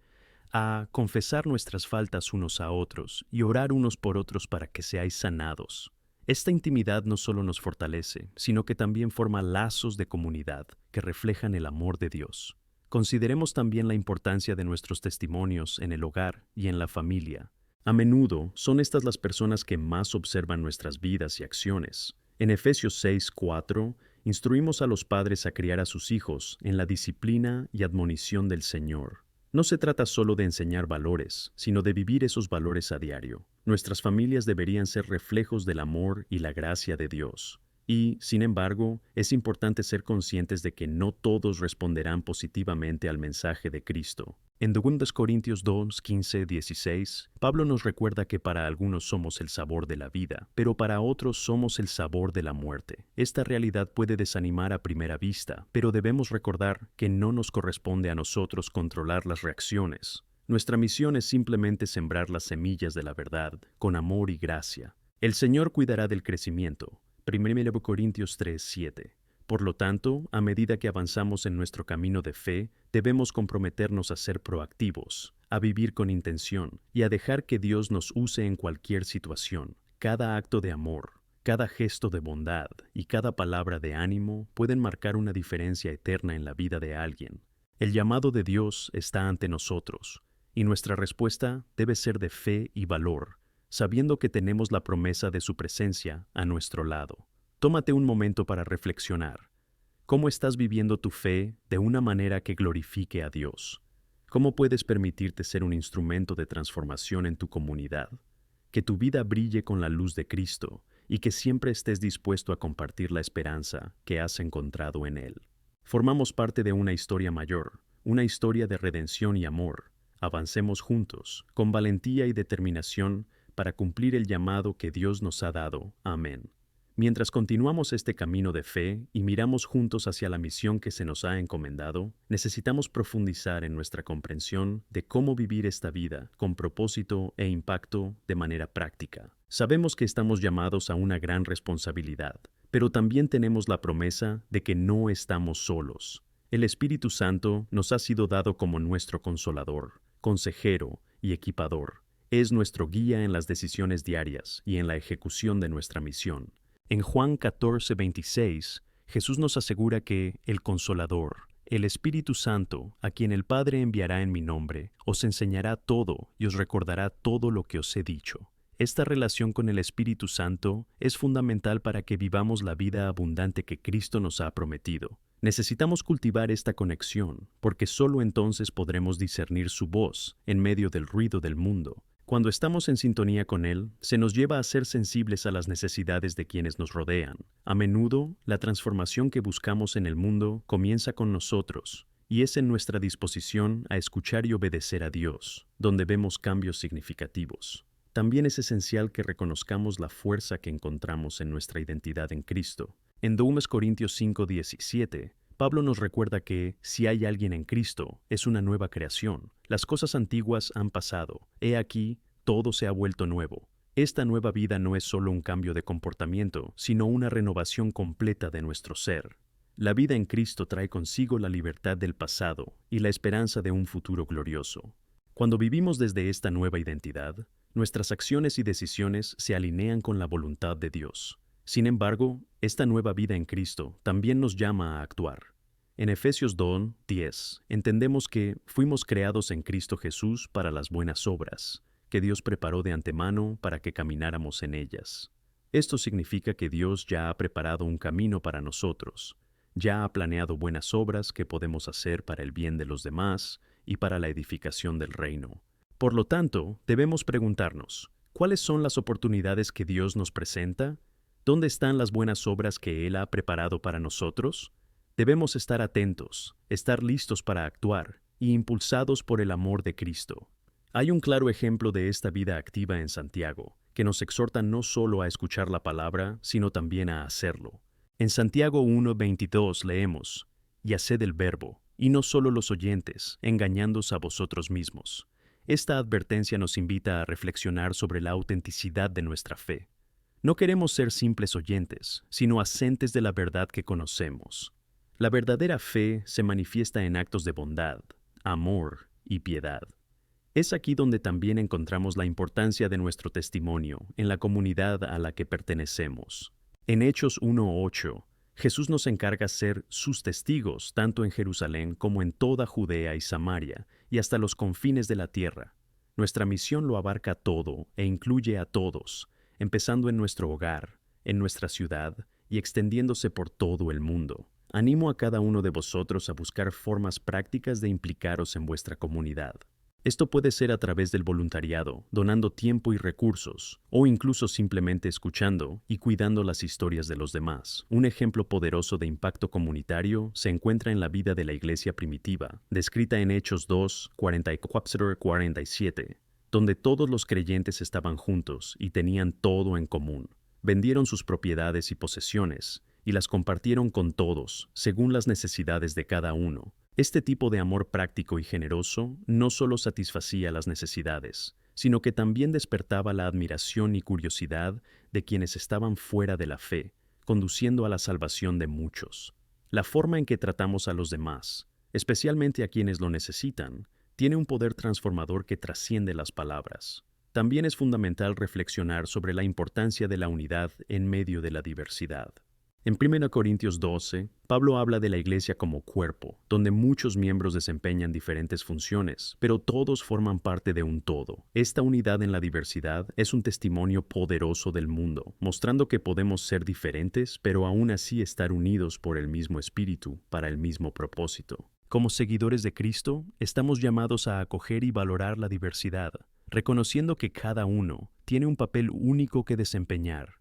a confesar nuestras faltas unos a otros y orar unos por otros para que seáis sanados. Esta intimidad no solo nos fortalece, sino que también forma lazos de comunidad que reflejan el amor de Dios. Consideremos también la importancia de nuestros testimonios en el hogar y en la familia. A menudo son estas las personas que más observan nuestras vidas y acciones. En Efesios 6:4, instruimos a los padres a criar a sus hijos en la disciplina y admonición del Señor. No se trata solo de enseñar valores, sino de vivir esos valores a diario. Nuestras familias deberían ser reflejos del amor y la gracia de Dios. Y, sin embargo, es importante ser conscientes de que no todos responderán positivamente al mensaje de Cristo. En 2 Corintios 2:15-16, Pablo nos recuerda que para algunos somos el sabor de la vida, pero para otros somos el sabor de la muerte. Esta realidad puede desanimar a primera vista, pero debemos recordar que no nos corresponde a nosotros controlar las reacciones. Nuestra misión es simplemente sembrar las semillas de la verdad, con amor y gracia. El Señor cuidará del crecimiento. 1 Corintios 3:7. Por lo tanto, a medida que avanzamos en nuestro camino de fe, debemos comprometernos a ser proactivos, a vivir con intención y a dejar que Dios nos use en cualquier situación. Cada acto de amor, cada gesto de bondad y cada palabra de ánimo pueden marcar una diferencia eterna en la vida de alguien. El llamado de Dios está ante nosotros, y nuestra respuesta debe ser de fe y valor, sabiendo que tenemos la promesa de su presencia a nuestro lado. Tómate un momento para reflexionar. ¿Cómo estás viviendo tu fe de una manera que glorifique a Dios? ¿Cómo puedes permitirte ser un instrumento de transformación en tu comunidad? Que tu vida brille con la luz de Cristo y que siempre estés dispuesto a compartir la esperanza que has encontrado en Él. Formamos parte de una historia mayor, una historia de redención y amor. Avancemos juntos, con valentía y determinación, para cumplir el llamado que Dios nos ha dado. Amén. Mientras continuamos este camino de fe y miramos juntos hacia la misión que se nos ha encomendado, necesitamos profundizar en nuestra comprensión de cómo vivir esta vida con propósito e impacto de manera práctica. Sabemos que estamos llamados a una gran responsabilidad, pero también tenemos la promesa de que no estamos solos. El Espíritu Santo nos ha sido dado como nuestro consolador, consejero y equipador. Es nuestro guía en las decisiones diarias y en la ejecución de nuestra misión. En Juan 14:26, Jesús nos asegura que el Consolador, el Espíritu Santo, a quien el Padre enviará en mi nombre, os enseñará todo y os recordará todo lo que os he dicho. Esta relación con el Espíritu Santo es fundamental para que vivamos la vida abundante que Cristo nos ha prometido. Necesitamos cultivar esta conexión, porque solo entonces podremos discernir su voz en medio del ruido del mundo. Cuando estamos en sintonía con Él, se nos lleva a ser sensibles a las necesidades de quienes nos rodean. A menudo, la transformación que buscamos en el mundo comienza con nosotros, y es en nuestra disposición a escuchar y obedecer a Dios, donde vemos cambios significativos. También es esencial que reconozcamos la fuerza que encontramos en nuestra identidad en Cristo. En 2 Corintios 5:17, Pablo nos recuerda que, si hay alguien en Cristo, es una nueva creación. Las cosas antiguas han pasado. He aquí, todo se ha vuelto nuevo. Esta nueva vida no es solo un cambio de comportamiento, sino una renovación completa de nuestro ser. La vida en Cristo trae consigo la libertad del pasado y la esperanza de un futuro glorioso. Cuando vivimos desde esta nueva identidad, nuestras acciones y decisiones se alinean con la voluntad de Dios. Sin embargo, esta nueva vida en Cristo también nos llama a actuar. En Efesios 2:10 entendemos que fuimos creados en Cristo Jesús para las buenas obras, que Dios preparó de antemano para que camináramos en ellas. Esto significa que Dios ya ha preparado un camino para nosotros, ya ha planeado buenas obras que podemos hacer para el bien de los demás y para la edificación del reino. Por lo tanto, debemos preguntarnos, ¿cuáles son las oportunidades que Dios nos presenta? ¿Dónde están las buenas obras que Él ha preparado para nosotros? Debemos estar atentos, estar listos para actuar y impulsados por el amor de Cristo. Hay un claro ejemplo de esta vida activa en Santiago, que nos exhorta no solo a escuchar la palabra, sino también a hacerlo. En Santiago 1:22 leemos, «Y haced el verbo, y no solo los oyentes, engañándoos a vosotros mismos». Esta advertencia nos invita a reflexionar sobre la autenticidad de nuestra fe. No queremos ser simples oyentes, sino hacentes de la verdad que conocemos. La verdadera fe se manifiesta en actos de bondad, amor y piedad. Es aquí donde también encontramos la importancia de nuestro testimonio en la comunidad a la que pertenecemos. En Hechos 1:8, Jesús nos encarga ser sus testigos tanto en Jerusalén como en toda Judea y Samaria y hasta los confines de la tierra. Nuestra misión lo abarca todo e incluye a todos, empezando en nuestro hogar, en nuestra ciudad y extendiéndose por todo el mundo. Animo a cada uno de vosotros a buscar formas prácticas de implicaros en vuestra comunidad. Esto puede ser a través del voluntariado, donando tiempo y recursos, o incluso simplemente escuchando y cuidando las historias de los demás. Un ejemplo poderoso de impacto comunitario se encuentra en la vida de la iglesia primitiva, descrita en Hechos 2, 44-47, donde todos los creyentes estaban juntos y tenían todo en común. Vendieron sus propiedades y posesiones, y las compartieron con todos, según las necesidades de cada uno. Este tipo de amor práctico y generoso no solo satisfacía las necesidades, sino que también despertaba la admiración y curiosidad de quienes estaban fuera de la fe, conduciendo a la salvación de muchos. La forma en que tratamos a los demás, especialmente a quienes lo necesitan, tiene un poder transformador que trasciende las palabras. También es fundamental reflexionar sobre la importancia de la unidad en medio de la diversidad. En 1 Corintios 12, Pablo habla de la iglesia como cuerpo, donde muchos miembros desempeñan diferentes funciones, pero todos forman parte de un todo. Esta unidad en la diversidad es un testimonio poderoso del mundo, mostrando que podemos ser diferentes, pero aún así estar unidos por el mismo espíritu, para el mismo propósito. Como seguidores de Cristo, estamos llamados a acoger y valorar la diversidad, reconociendo que cada uno tiene un papel único que desempeñar.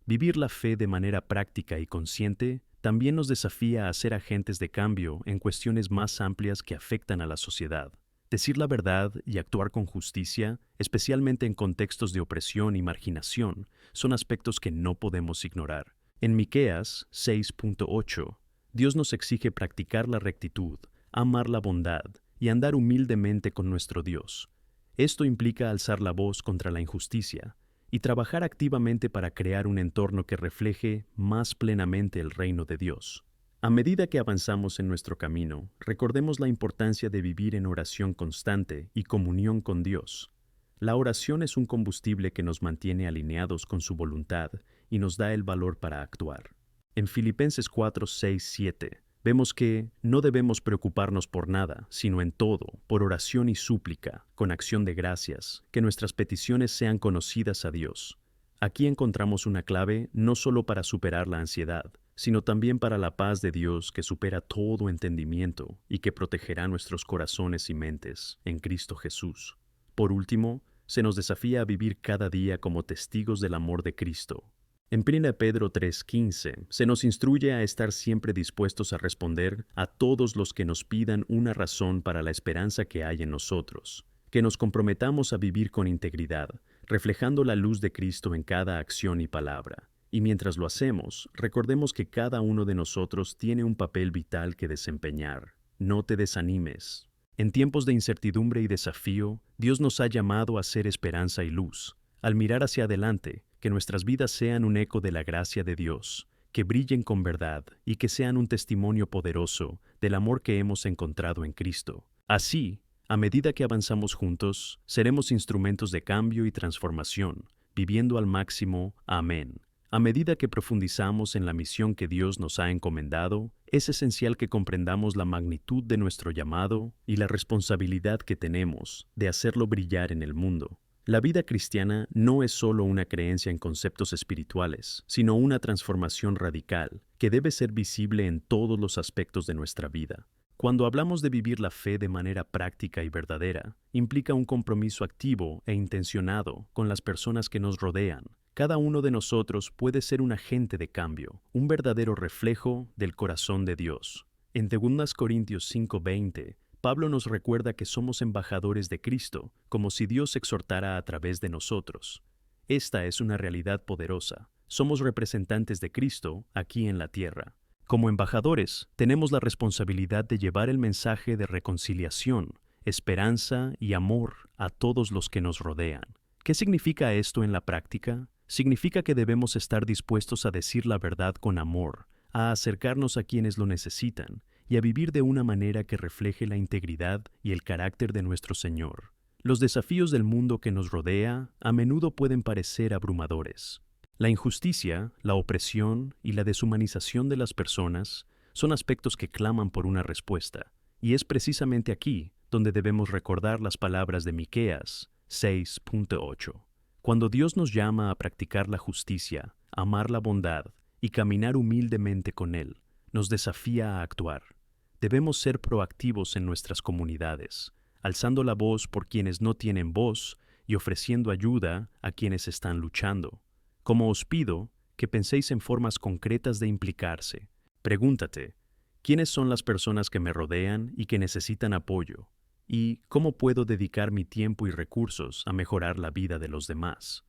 Vivir la fe de manera práctica y consciente también nos desafía a ser agentes de cambio en cuestiones más amplias que afectan a la sociedad. Decir la verdad y actuar con justicia, especialmente en contextos de opresión y marginación, son aspectos que no podemos ignorar. En Miqueas 6:8, Dios nos exige practicar la rectitud, amar la bondad y andar humildemente con nuestro Dios. Esto implica alzar la voz contra la injusticia y trabajar activamente para crear un entorno que refleje más plenamente el reino de Dios. A medida que avanzamos en nuestro camino, recordemos la importancia de vivir en oración constante y comunión con Dios. La oración es un combustible que nos mantiene alineados con su voluntad y nos da el valor para actuar. En Filipenses 4:6-7, vemos que no debemos preocuparnos por nada, sino en todo, por oración y súplica, con acción de gracias, que nuestras peticiones sean conocidas a Dios. Aquí encontramos una clave no solo para superar la ansiedad, sino también para la paz de Dios que supera todo entendimiento y que protegerá nuestros corazones y mentes en Cristo Jesús. Por último, se nos desafía a vivir cada día como testigos del amor de Cristo. En 1 Pedro 3:15 se nos instruye a estar siempre dispuestos a responder a todos los que nos pidan una razón para la esperanza que hay en nosotros, que nos comprometamos a vivir con integridad, reflejando la luz de Cristo en cada acción y palabra. Y mientras lo hacemos, recordemos que cada uno de nosotros tiene un papel vital que desempeñar. No te desanimes. En tiempos de incertidumbre y desafío, Dios nos ha llamado a ser esperanza y luz. Al mirar hacia adelante, que nuestras vidas sean un eco de la gracia de Dios, que brillen con verdad y que sean un testimonio poderoso del amor que hemos encontrado en Cristo. Así, a medida que avanzamos juntos, seremos instrumentos de cambio y transformación, viviendo al máximo. Amén. A medida que profundizamos en la misión que Dios nos ha encomendado, es esencial que comprendamos la magnitud de nuestro llamado y la responsabilidad que tenemos de hacerlo brillar en el mundo. La vida cristiana no es solo una creencia en conceptos espirituales, sino una transformación radical que debe ser visible en todos los aspectos de nuestra vida. Cuando hablamos de vivir la fe de manera práctica y verdadera, implica un compromiso activo e intencionado con las personas que nos rodean. Cada uno de nosotros puede ser un agente de cambio, un verdadero reflejo del corazón de Dios. En 2 Corintios 5:20, Pablo nos recuerda que somos embajadores de Cristo, como si Dios exhortara a través de nosotros. Esta es una realidad poderosa. Somos representantes de Cristo aquí en la tierra. Como embajadores, tenemos la responsabilidad de llevar el mensaje de reconciliación, esperanza y amor a todos los que nos rodean. ¿Qué significa esto en la práctica? Significa que debemos estar dispuestos a decir la verdad con amor, a acercarnos a quienes lo necesitan y a vivir de una manera que refleje la integridad y el carácter de nuestro Señor. Los desafíos del mundo que nos rodea a menudo pueden parecer abrumadores. La injusticia, la opresión y la deshumanización de las personas son aspectos que claman por una respuesta, y es precisamente aquí donde debemos recordar las palabras de Miqueas 6.8. Cuando Dios nos llama a practicar la justicia, amar la bondad y caminar humildemente con Él, nos desafía a actuar. Debemos ser proactivos en nuestras comunidades, alzando la voz por quienes no tienen voz y ofreciendo ayuda a quienes están luchando. Como os pido que penséis en formas concretas de implicarse. Pregúntate, ¿quiénes son las personas que me rodean y que necesitan apoyo? ¿Y cómo puedo dedicar mi tiempo y recursos a mejorar la vida de los demás?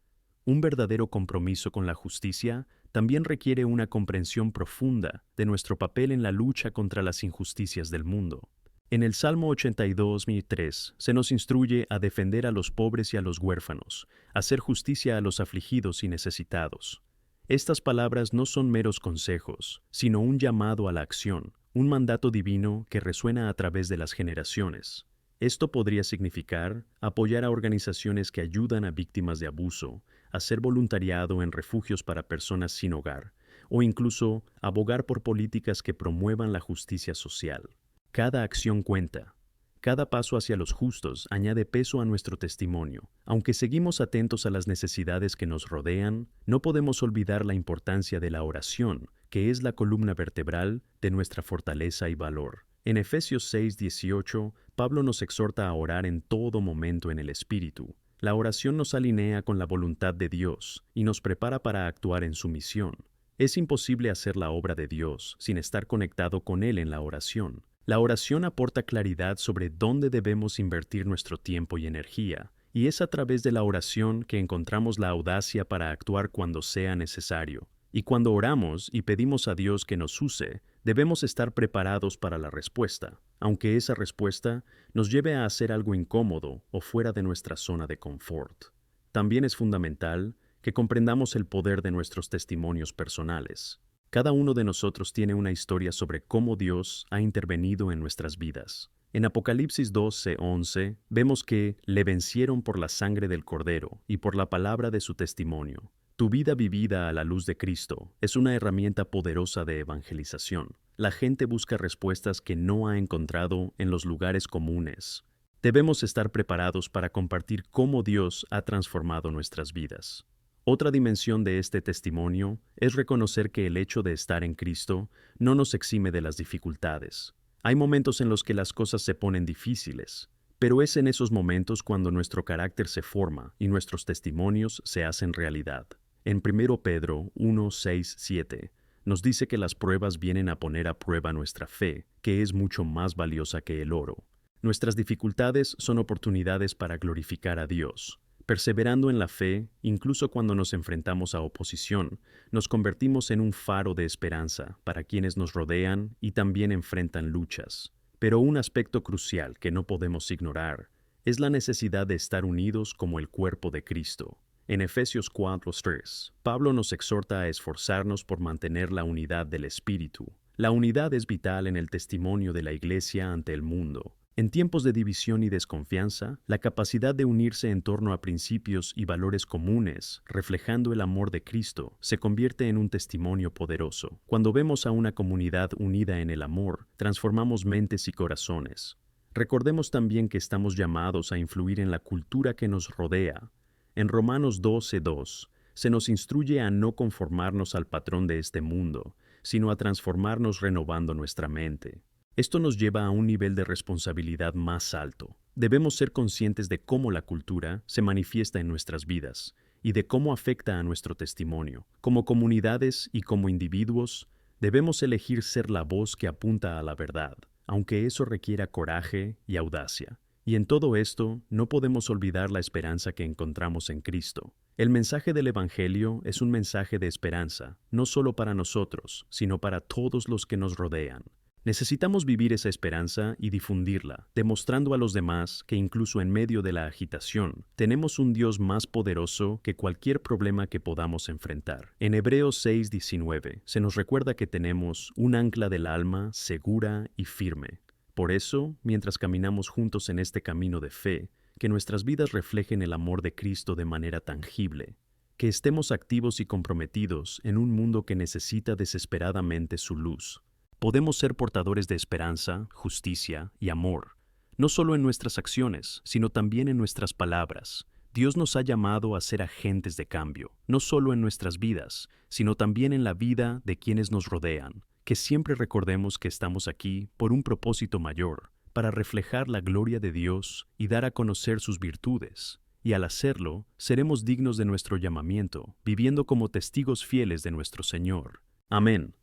Un verdadero compromiso con la justicia también requiere una comprensión profunda de nuestro papel en la lucha contra las injusticias del mundo. En el Salmo 82:3 se nos instruye a defender a los pobres y a los huérfanos, a hacer justicia a los afligidos y necesitados. Estas palabras no son meros consejos, sino un llamado a la acción, un mandato divino que resuena a través de las generaciones. Esto podría significar apoyar a organizaciones que ayudan a víctimas de abuso, hacer voluntariado en refugios para personas sin hogar, o incluso abogar por políticas que promuevan la justicia social. Cada acción cuenta. Cada paso hacia los justos añade peso a nuestro testimonio. Aunque seguimos atentos a las necesidades que nos rodean, no podemos olvidar la importancia de la oración, que es la columna vertebral de nuestra fortaleza y valor. En Efesios 6:18, Pablo nos exhorta a orar en todo momento en el Espíritu. La oración nos alinea con la voluntad de Dios y nos prepara para actuar en su misión. Es imposible hacer la obra de Dios sin estar conectado con Él en la oración. La oración aporta claridad sobre dónde debemos invertir nuestro tiempo y energía, y es a través de la oración que encontramos la audacia para actuar cuando sea necesario. Y cuando oramos y pedimos a Dios que nos use, debemos estar preparados para la respuesta, aunque esa respuesta nos lleve a hacer algo incómodo o fuera de nuestra zona de confort. También es fundamental que comprendamos el poder de nuestros testimonios personales. Cada uno de nosotros tiene una historia sobre cómo Dios ha intervenido en nuestras vidas. En Apocalipsis 12:11 vemos que le vencieron por la sangre del Cordero y por la palabra de su testimonio. Tu vida vivida a la luz de Cristo es una herramienta poderosa de evangelización. La gente busca respuestas que no ha encontrado en los lugares comunes. Debemos estar preparados para compartir cómo Dios ha transformado nuestras vidas. Otra dimensión de este testimonio es reconocer que el hecho de estar en Cristo no nos exime de las dificultades. Hay momentos en los que las cosas se ponen difíciles, pero es en esos momentos cuando nuestro carácter se forma y nuestros testimonios se hacen realidad. En 1 Pedro 1:6-7 nos dice que las pruebas vienen a poner a prueba nuestra fe, que es mucho más valiosa que el oro. Nuestras dificultades son oportunidades para glorificar a Dios. Perseverando en la fe, incluso cuando nos enfrentamos a oposición, nos convertimos en un faro de esperanza para quienes nos rodean y también enfrentan luchas. Pero un aspecto crucial que no podemos ignorar es la necesidad de estar unidos como el cuerpo de Cristo. En Efesios 4:3, Pablo nos exhorta a esforzarnos por mantener la unidad del Espíritu. La unidad es vital en el testimonio de la Iglesia ante el mundo. En tiempos de división y desconfianza, la capacidad de unirse en torno a principios y valores comunes, reflejando el amor de Cristo, se convierte en un testimonio poderoso. Cuando vemos a una comunidad unida en el amor, transformamos mentes y corazones. Recordemos también que estamos llamados a influir en la cultura que nos rodea. En Romanos 12:2, se nos instruye a no conformarnos al patrón de este mundo, sino a transformarnos renovando nuestra mente. Esto nos lleva a un nivel de responsabilidad más alto. Debemos ser conscientes de cómo la cultura se manifiesta en nuestras vidas y de cómo afecta a nuestro testimonio. Como comunidades y como individuos, debemos elegir ser la voz que apunta a la verdad, aunque eso requiera coraje y audacia. Y en todo esto, no podemos olvidar la esperanza que encontramos en Cristo. El mensaje del Evangelio es un mensaje de esperanza, no solo para nosotros, sino para todos los que nos rodean. Necesitamos vivir esa esperanza y difundirla, demostrando a los demás que incluso en medio de la agitación, tenemos un Dios más poderoso que cualquier problema que podamos enfrentar. En Hebreos 6:19 se nos recuerda que tenemos un ancla del alma segura y firme. Por eso, mientras caminamos juntos en este camino de fe, que nuestras vidas reflejen el amor de Cristo de manera tangible, que estemos activos y comprometidos en un mundo que necesita desesperadamente su luz. Podemos ser portadores de esperanza, justicia y amor, no solo en nuestras acciones, sino también en nuestras palabras. Dios nos ha llamado a ser agentes de cambio, no solo en nuestras vidas, sino también en la vida de quienes nos rodean. Que siempre recordemos que estamos aquí por un propósito mayor, para reflejar la gloria de Dios y dar a conocer sus virtudes. Y al hacerlo, seremos dignos de nuestro llamamiento, viviendo como testigos fieles de nuestro Señor. Amén.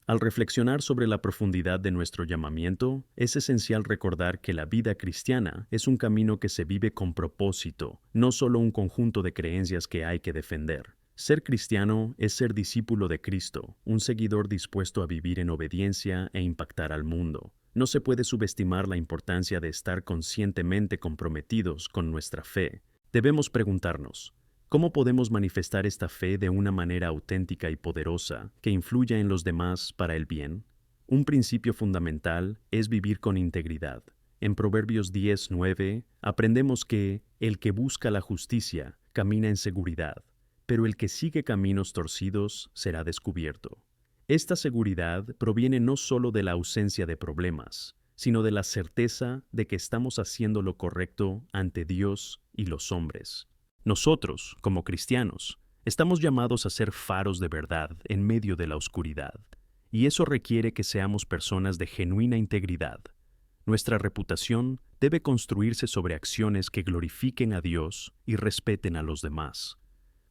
Al reflexionar sobre la profundidad de nuestro llamamiento, es esencial recordar que la vida cristiana es un camino que se vive con propósito, no solo un conjunto de creencias que hay que defender. Ser cristiano es ser discípulo de Cristo, un seguidor dispuesto a vivir en obediencia e impactar al mundo. No se puede subestimar la importancia de estar conscientemente comprometidos con nuestra fe. Debemos preguntarnos, ¿cómo podemos manifestar esta fe de una manera auténtica y poderosa que influya en los demás para el bien? Un principio fundamental es vivir con integridad. En Proverbios 10:9 aprendemos que el que busca la justicia camina en seguridad, pero el que sigue caminos torcidos será descubierto. Esta seguridad proviene no solo de la ausencia de problemas, sino de la certeza de que estamos haciendo lo correcto ante Dios y los hombres. Nosotros, como cristianos, estamos llamados a ser faros de verdad en medio de la oscuridad, y eso requiere que seamos personas de genuina integridad. Nuestra reputación debe construirse sobre acciones que glorifiquen a Dios y respeten a los demás.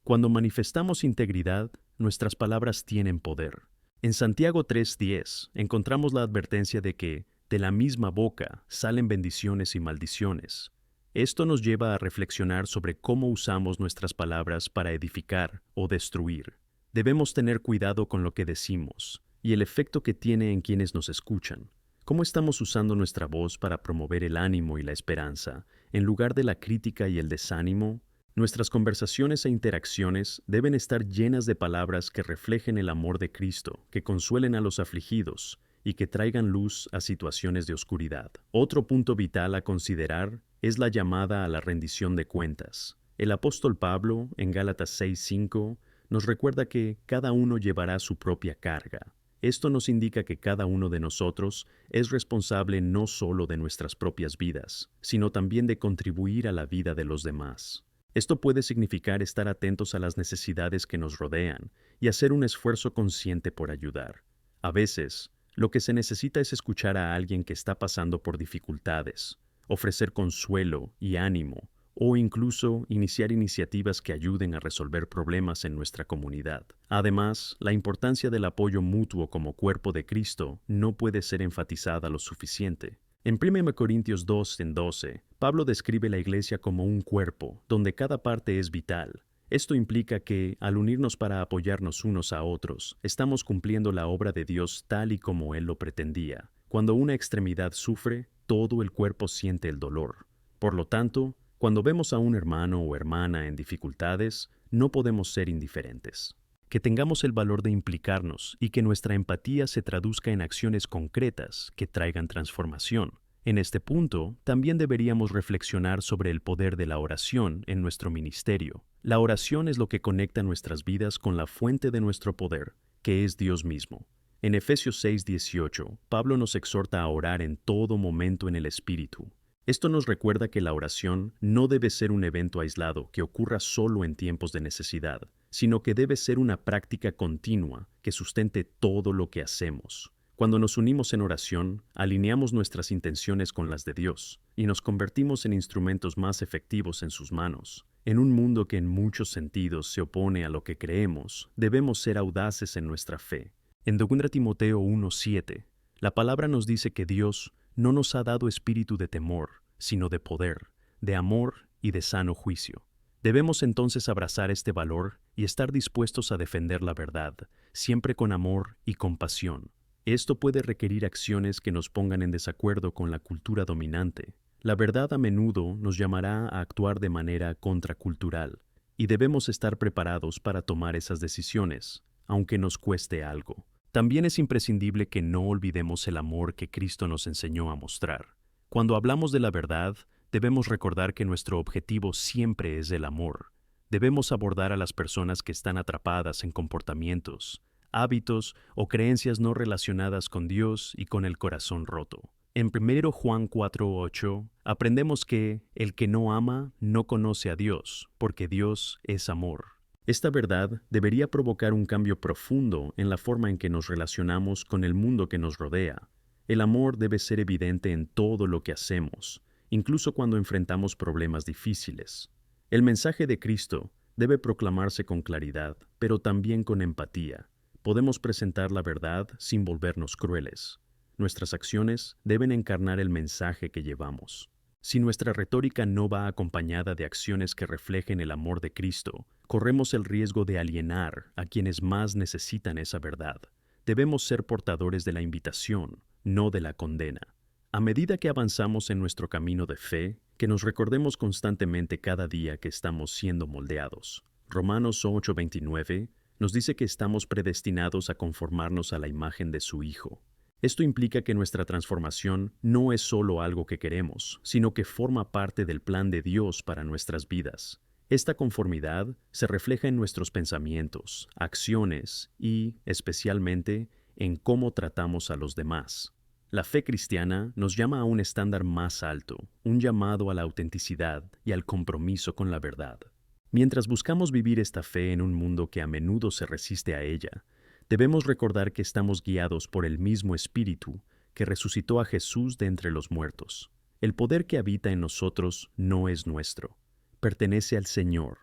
Cuando manifestamos integridad, nuestras palabras tienen poder. En Santiago 3:10 encontramos la advertencia de que de la misma boca salen bendiciones y maldiciones. Esto nos lleva a reflexionar sobre cómo usamos nuestras palabras para edificar o destruir. Debemos tener cuidado con lo que decimos y el efecto que tiene en quienes nos escuchan. ¿Cómo estamos usando nuestra voz para promover el ánimo y la esperanza, en lugar de la crítica y el desánimo? Nuestras conversaciones e interacciones deben estar llenas de palabras que reflejen el amor de Cristo, que consuelen a los afligidos y que traigan luz a situaciones de oscuridad. Otro punto vital a considerar es la llamada a la rendición de cuentas. El apóstol Pablo, en Gálatas 6:5, nos recuerda que cada uno llevará su propia carga. Esto nos indica que cada uno de nosotros es responsable no solo de nuestras propias vidas, sino también de contribuir a la vida de los demás. Esto puede significar estar atentos a las necesidades que nos rodean y hacer un esfuerzo consciente por ayudar. A veces, lo que se necesita es escuchar a alguien que está pasando por dificultades, ofrecer consuelo y ánimo, o incluso iniciar iniciativas que ayuden a resolver problemas en nuestra comunidad. Además, la importancia del apoyo mutuo como cuerpo de Cristo no puede ser enfatizada lo suficiente. En 1 Corintios 2:12, Pablo describe la iglesia como un cuerpo, donde cada parte es vital. Esto implica que, al unirnos para apoyarnos unos a otros, estamos cumpliendo la obra de Dios tal y como Él lo pretendía. Cuando una extremidad sufre, todo el cuerpo siente el dolor. Por lo tanto, cuando vemos a un hermano o hermana en dificultades, no podemos ser indiferentes. Que tengamos el valor de implicarnos y que nuestra empatía se traduzca en acciones concretas que traigan transformación. En este punto, también deberíamos reflexionar sobre el poder de la oración en nuestro ministerio. La oración es lo que conecta nuestras vidas con la fuente de nuestro poder, que es Dios mismo. En Efesios 6:18, Pablo nos exhorta a orar en todo momento en el Espíritu. Esto nos recuerda que la oración no debe ser un evento aislado que ocurra solo en tiempos de necesidad, sino que debe ser una práctica continua que sustente todo lo que hacemos. Cuando nos unimos en oración, alineamos nuestras intenciones con las de Dios y nos convertimos en instrumentos más efectivos en sus manos. En un mundo que en muchos sentidos se opone a lo que creemos, debemos ser audaces en nuestra fe. En 2 Timoteo 1:7, la palabra nos dice que Dios no nos ha dado espíritu de temor, sino de poder, de amor y de sano juicio. Debemos entonces abrazar este valor y estar dispuestos a defender la verdad, siempre con amor y compasión. Esto puede requerir acciones que nos pongan en desacuerdo con la cultura dominante. La verdad a menudo nos llamará a actuar de manera contracultural, y debemos estar preparados para tomar esas decisiones, aunque nos cueste algo. También es imprescindible que no olvidemos el amor que Cristo nos enseñó a mostrar. Cuando hablamos de la verdad, debemos recordar que nuestro objetivo siempre es el amor. Debemos abordar a las personas que están atrapadas en comportamientos, hábitos o creencias no relacionadas con Dios y con el corazón roto. En 1 Juan 4:8 aprendemos que el que no ama no conoce a Dios, porque Dios es amor. Esta verdad debería provocar un cambio profundo en la forma en que nos relacionamos con el mundo que nos rodea. El amor debe ser evidente en todo lo que hacemos, incluso cuando enfrentamos problemas difíciles. El mensaje de Cristo debe proclamarse con claridad, pero también con empatía. Podemos presentar la verdad sin volvernos crueles. Nuestras acciones deben encarnar el mensaje que llevamos. Si nuestra retórica no va acompañada de acciones que reflejen el amor de Cristo, corremos el riesgo de alienar a quienes más necesitan esa verdad. Debemos ser portadores de la invitación, no de la condena. A medida que avanzamos en nuestro camino de fe, que nos recordemos constantemente cada día que estamos siendo moldeados. Romanos 8:29 nos dice que estamos predestinados a conformarnos a la imagen de su Hijo. Esto implica que nuestra transformación no es solo algo que queremos, sino que forma parte del plan de Dios para nuestras vidas. Esta conformidad se refleja en nuestros pensamientos, acciones y, especialmente, en cómo tratamos a los demás. La fe cristiana nos llama a un estándar más alto, un llamado a la autenticidad y al compromiso con la verdad. Mientras buscamos vivir esta fe en un mundo que a menudo se resiste a ella, debemos recordar que estamos guiados por el mismo Espíritu que resucitó a Jesús de entre los muertos. El poder que habita en nosotros no es nuestro, pertenece al Señor.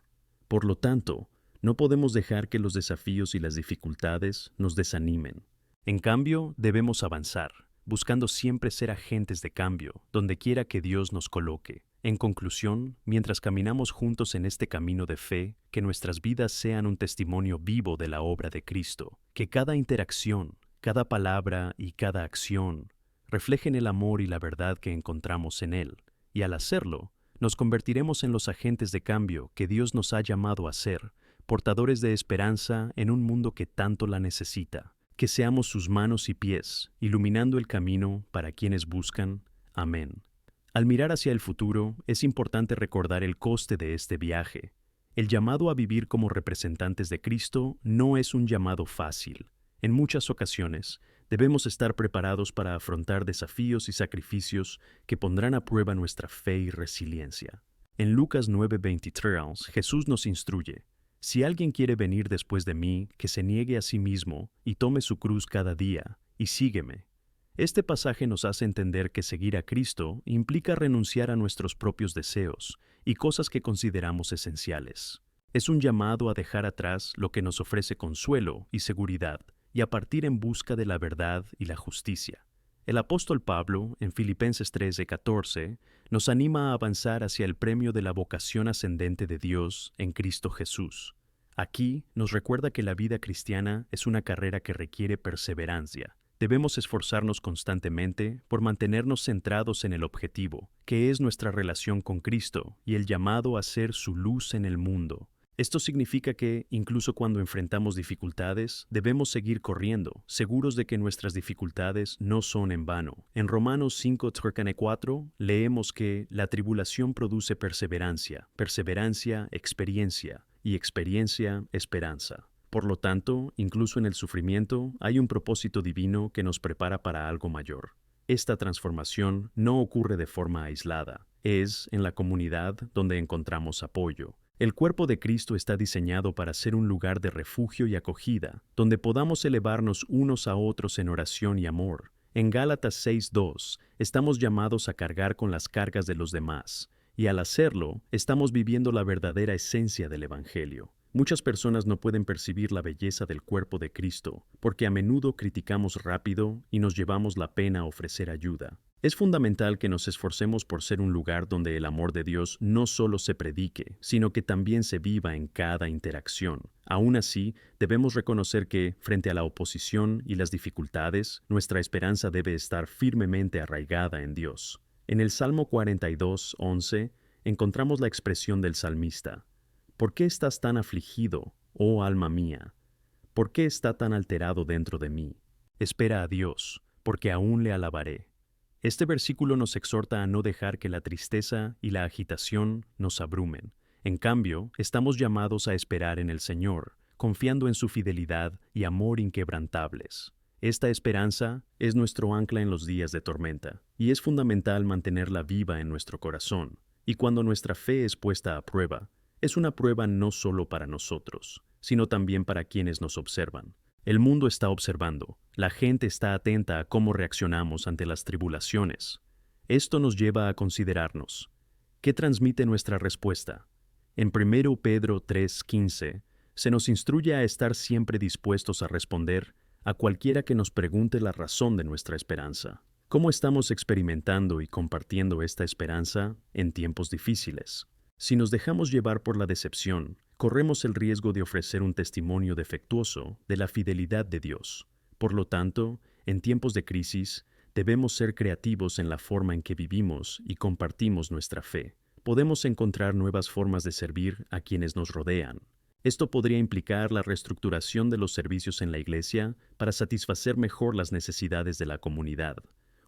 Por lo tanto, no podemos dejar que los desafíos y las dificultades nos desanimen. En cambio, debemos avanzar, buscando siempre ser agentes de cambio, donde quiera que Dios nos coloque. En conclusión, mientras caminamos juntos en este camino de fe, que nuestras vidas sean un testimonio vivo de la obra de Cristo, que cada interacción, cada palabra y cada acción reflejen el amor y la verdad que encontramos en Él, y al hacerlo, nos convertiremos en los agentes de cambio que Dios nos ha llamado a ser, portadores de esperanza en un mundo que tanto la necesita. Que seamos sus manos y pies, iluminando el camino para quienes buscan. Amén. Al mirar hacia el futuro, es importante recordar el coste de este viaje. El llamado a vivir como representantes de Cristo no es un llamado fácil. En muchas ocasiones, debemos estar preparados para afrontar desafíos y sacrificios que pondrán a prueba nuestra fe y resiliencia. En Lucas 9:23, Jesús nos instruye: si alguien quiere venir después de mí, que se niegue a sí mismo y tome su cruz cada día, y sígueme. Este pasaje nos hace entender que seguir a Cristo implica renunciar a nuestros propios deseos y cosas que consideramos esenciales. Es un llamado a dejar atrás lo que nos ofrece consuelo y seguridad y a partir en busca de la verdad y la justicia. El apóstol Pablo, en Filipenses 13:14, nos anima a avanzar hacia el premio de la vocación ascendente de Dios en Cristo Jesús. Aquí nos recuerda que la vida cristiana es una carrera que requiere perseverancia. Debemos esforzarnos constantemente por mantenernos centrados en el objetivo, que es nuestra relación con Cristo y el llamado a ser su luz en el mundo. Esto significa que, incluso cuando enfrentamos dificultades, debemos seguir corriendo, seguros de que nuestras dificultades no son en vano. En Romanos 5:4 leemos que la tribulación produce perseverancia, perseverancia, experiencia, y experiencia, esperanza. Por lo tanto, incluso en el sufrimiento, hay un propósito divino que nos prepara para algo mayor. Esta transformación no ocurre de forma aislada, es en la comunidad donde encontramos apoyo. El cuerpo de Cristo está diseñado para ser un lugar de refugio y acogida, donde podamos elevarnos unos a otros en oración y amor. En Gálatas 6:2, estamos llamados a cargar con las cargas de los demás, y al hacerlo, estamos viviendo la verdadera esencia del Evangelio. Muchas personas no pueden percibir la belleza del cuerpo de Cristo, porque a menudo criticamos rápido y nos llevamos la pena a ofrecer ayuda. Es fundamental que nos esforcemos por ser un lugar donde el amor de Dios no solo se predique, sino que también se viva en cada interacción. Aún así, debemos reconocer que, frente a la oposición y las dificultades, nuestra esperanza debe estar firmemente arraigada en Dios. En el Salmo 42:11 encontramos la expresión del salmista: ¿Por qué estás tan afligido, oh alma mía? ¿Por qué está tan alterado dentro de mí? Espera a Dios, porque aún le alabaré. Este versículo nos exhorta a no dejar que la tristeza y la agitación nos abrumen. En cambio, estamos llamados a esperar en el Señor, confiando en su fidelidad y amor inquebrantables. Esta esperanza es nuestro ancla en los días de tormenta, y es fundamental mantenerla viva en nuestro corazón. Y cuando nuestra fe es puesta a prueba, es una prueba no solo para nosotros, sino también para quienes nos observan. El mundo está observando, la gente está atenta a cómo reaccionamos ante las tribulaciones. Esto nos lleva a considerarnos: ¿qué transmite nuestra respuesta? En 1 Pedro 3:15 se nos instruye a estar siempre dispuestos a responder a cualquiera que nos pregunte la razón de nuestra esperanza. ¿Cómo estamos experimentando y compartiendo esta esperanza en tiempos difíciles? Si nos dejamos llevar por la decepción, corremos el riesgo de ofrecer un testimonio defectuoso de la fidelidad de Dios. Por lo tanto, en tiempos de crisis, debemos ser creativos en la forma en que vivimos y compartimos nuestra fe. Podemos encontrar nuevas formas de servir a quienes nos rodean. Esto podría implicar la reestructuración de los servicios en la iglesia para satisfacer mejor las necesidades de la comunidad,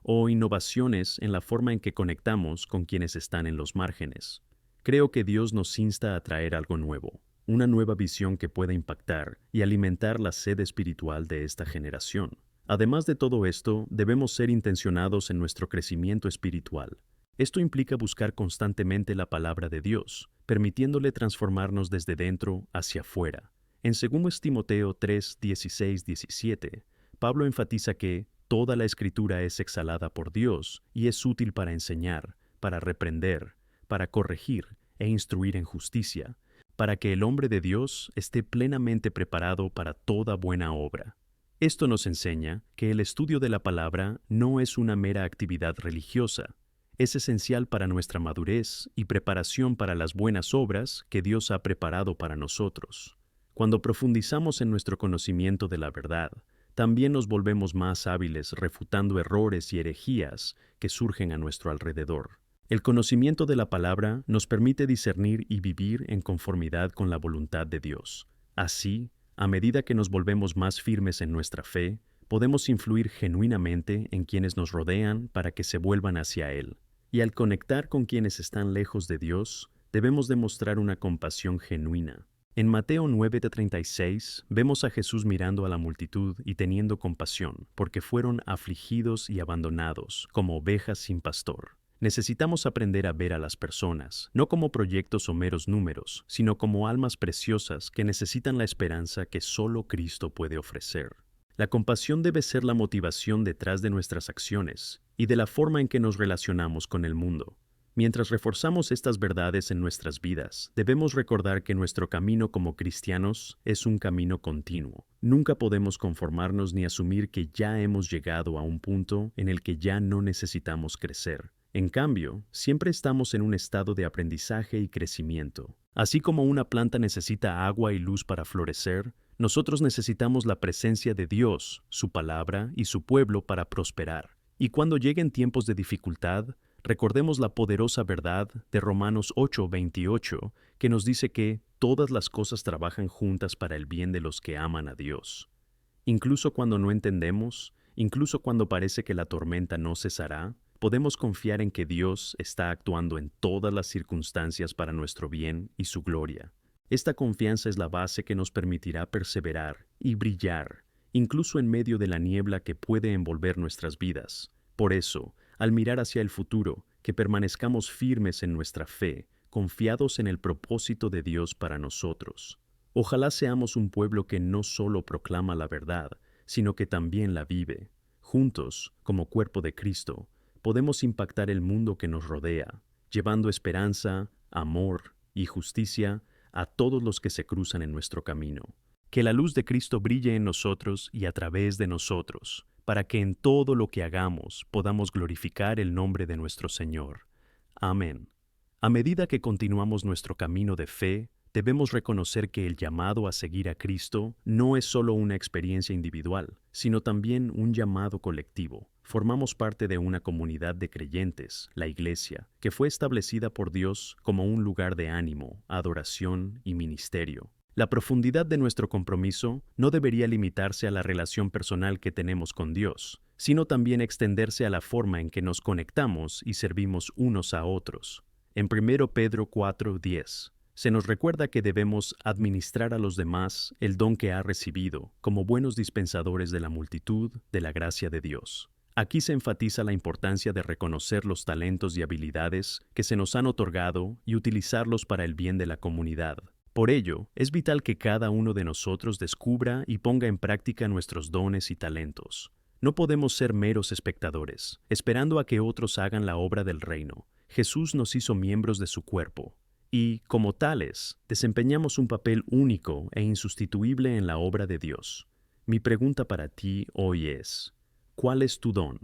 o innovaciones en la forma en que conectamos con quienes están en los márgenes. Creo que Dios nos insta a traer algo nuevo, una nueva visión que pueda impactar y alimentar la sed espiritual de esta generación. Además de todo esto, debemos ser intencionados en nuestro crecimiento espiritual. Esto implica buscar constantemente la palabra de Dios, permitiéndole transformarnos desde dentro hacia afuera. En 2 Timoteo 3:16-17, Pablo enfatiza que toda la Escritura es exhalada por Dios y es útil para enseñar, para reprender, para corregir e instruir en justicia, para que el hombre de Dios esté plenamente preparado para toda buena obra. Esto nos enseña que el estudio de la palabra no es una mera actividad religiosa, es esencial para nuestra madurez y preparación para las buenas obras que Dios ha preparado para nosotros. Cuando profundizamos en nuestro conocimiento de la verdad, también nos volvemos más hábiles refutando errores y herejías que surgen a nuestro alrededor. El conocimiento de la palabra nos permite discernir y vivir en conformidad con la voluntad de Dios. Así, a medida que nos volvemos más firmes en nuestra fe, podemos influir genuinamente en quienes nos rodean para que se vuelvan hacia Él. Y al conectar con quienes están lejos de Dios, debemos demostrar una compasión genuina. En Mateo 9:36 vemos a Jesús mirando a la multitud y teniendo compasión, porque fueron afligidos y abandonados, como ovejas sin pastor. Necesitamos aprender a ver a las personas, no como proyectos o meros números, sino como almas preciosas que necesitan la esperanza que solo Cristo puede ofrecer. La compasión debe ser la motivación detrás de nuestras acciones y de la forma en que nos relacionamos con el mundo. Mientras reforzamos estas verdades en nuestras vidas, debemos recordar que nuestro camino como cristianos es un camino continuo. Nunca podemos conformarnos ni asumir que ya hemos llegado a un punto en el que ya no necesitamos crecer. En cambio, siempre estamos en un estado de aprendizaje y crecimiento. Así como una planta necesita agua y luz para florecer, nosotros necesitamos la presencia de Dios, su palabra y su pueblo para prosperar. Y cuando lleguen tiempos de dificultad, recordemos la poderosa verdad de Romanos 8:28, que nos dice que todas las cosas trabajan juntas para el bien de los que aman a Dios. Incluso cuando no entendemos, incluso cuando parece que la tormenta no cesará, podemos confiar en que Dios está actuando en todas las circunstancias para nuestro bien y su gloria. Esta confianza es la base que nos permitirá perseverar y brillar, incluso en medio de la niebla que puede envolver nuestras vidas. Por eso, al mirar hacia el futuro, que permanezcamos firmes en nuestra fe, confiados en el propósito de Dios para nosotros. Ojalá seamos un pueblo que no solo proclama la verdad, sino que también la vive. Juntos, como cuerpo de Cristo, podemos impactar el mundo que nos rodea, llevando esperanza, amor y justicia a todos los que se cruzan en nuestro camino. Que la luz de Cristo brille en nosotros y a través de nosotros, para que en todo lo que hagamos podamos glorificar el nombre de nuestro Señor. Amén. A medida que continuamos nuestro camino de fe, debemos reconocer que el llamado a seguir a Cristo no es solo una experiencia individual, sino también un llamado colectivo. Formamos parte de una comunidad de creyentes, la Iglesia, que fue establecida por Dios como un lugar de ánimo, adoración y ministerio. La profundidad de nuestro compromiso no debería limitarse a la relación personal que tenemos con Dios, sino también extenderse a la forma en que nos conectamos y servimos unos a otros. En 1 Pedro 4:10, se nos recuerda que debemos administrar a los demás el don que ha recibido, como buenos dispensadores de la multitud de la gracia de Dios. Aquí se enfatiza la importancia de reconocer los talentos y habilidades que se nos han otorgado y utilizarlos para el bien de la comunidad. Por ello, es vital que cada uno de nosotros descubra y ponga en práctica nuestros dones y talentos. No podemos ser meros espectadores, esperando a que otros hagan la obra del reino. Jesús nos hizo miembros de su cuerpo, y, como tales, desempeñamos un papel único e insustituible en la obra de Dios. Mi pregunta para ti hoy es: ¿cuál es tu don?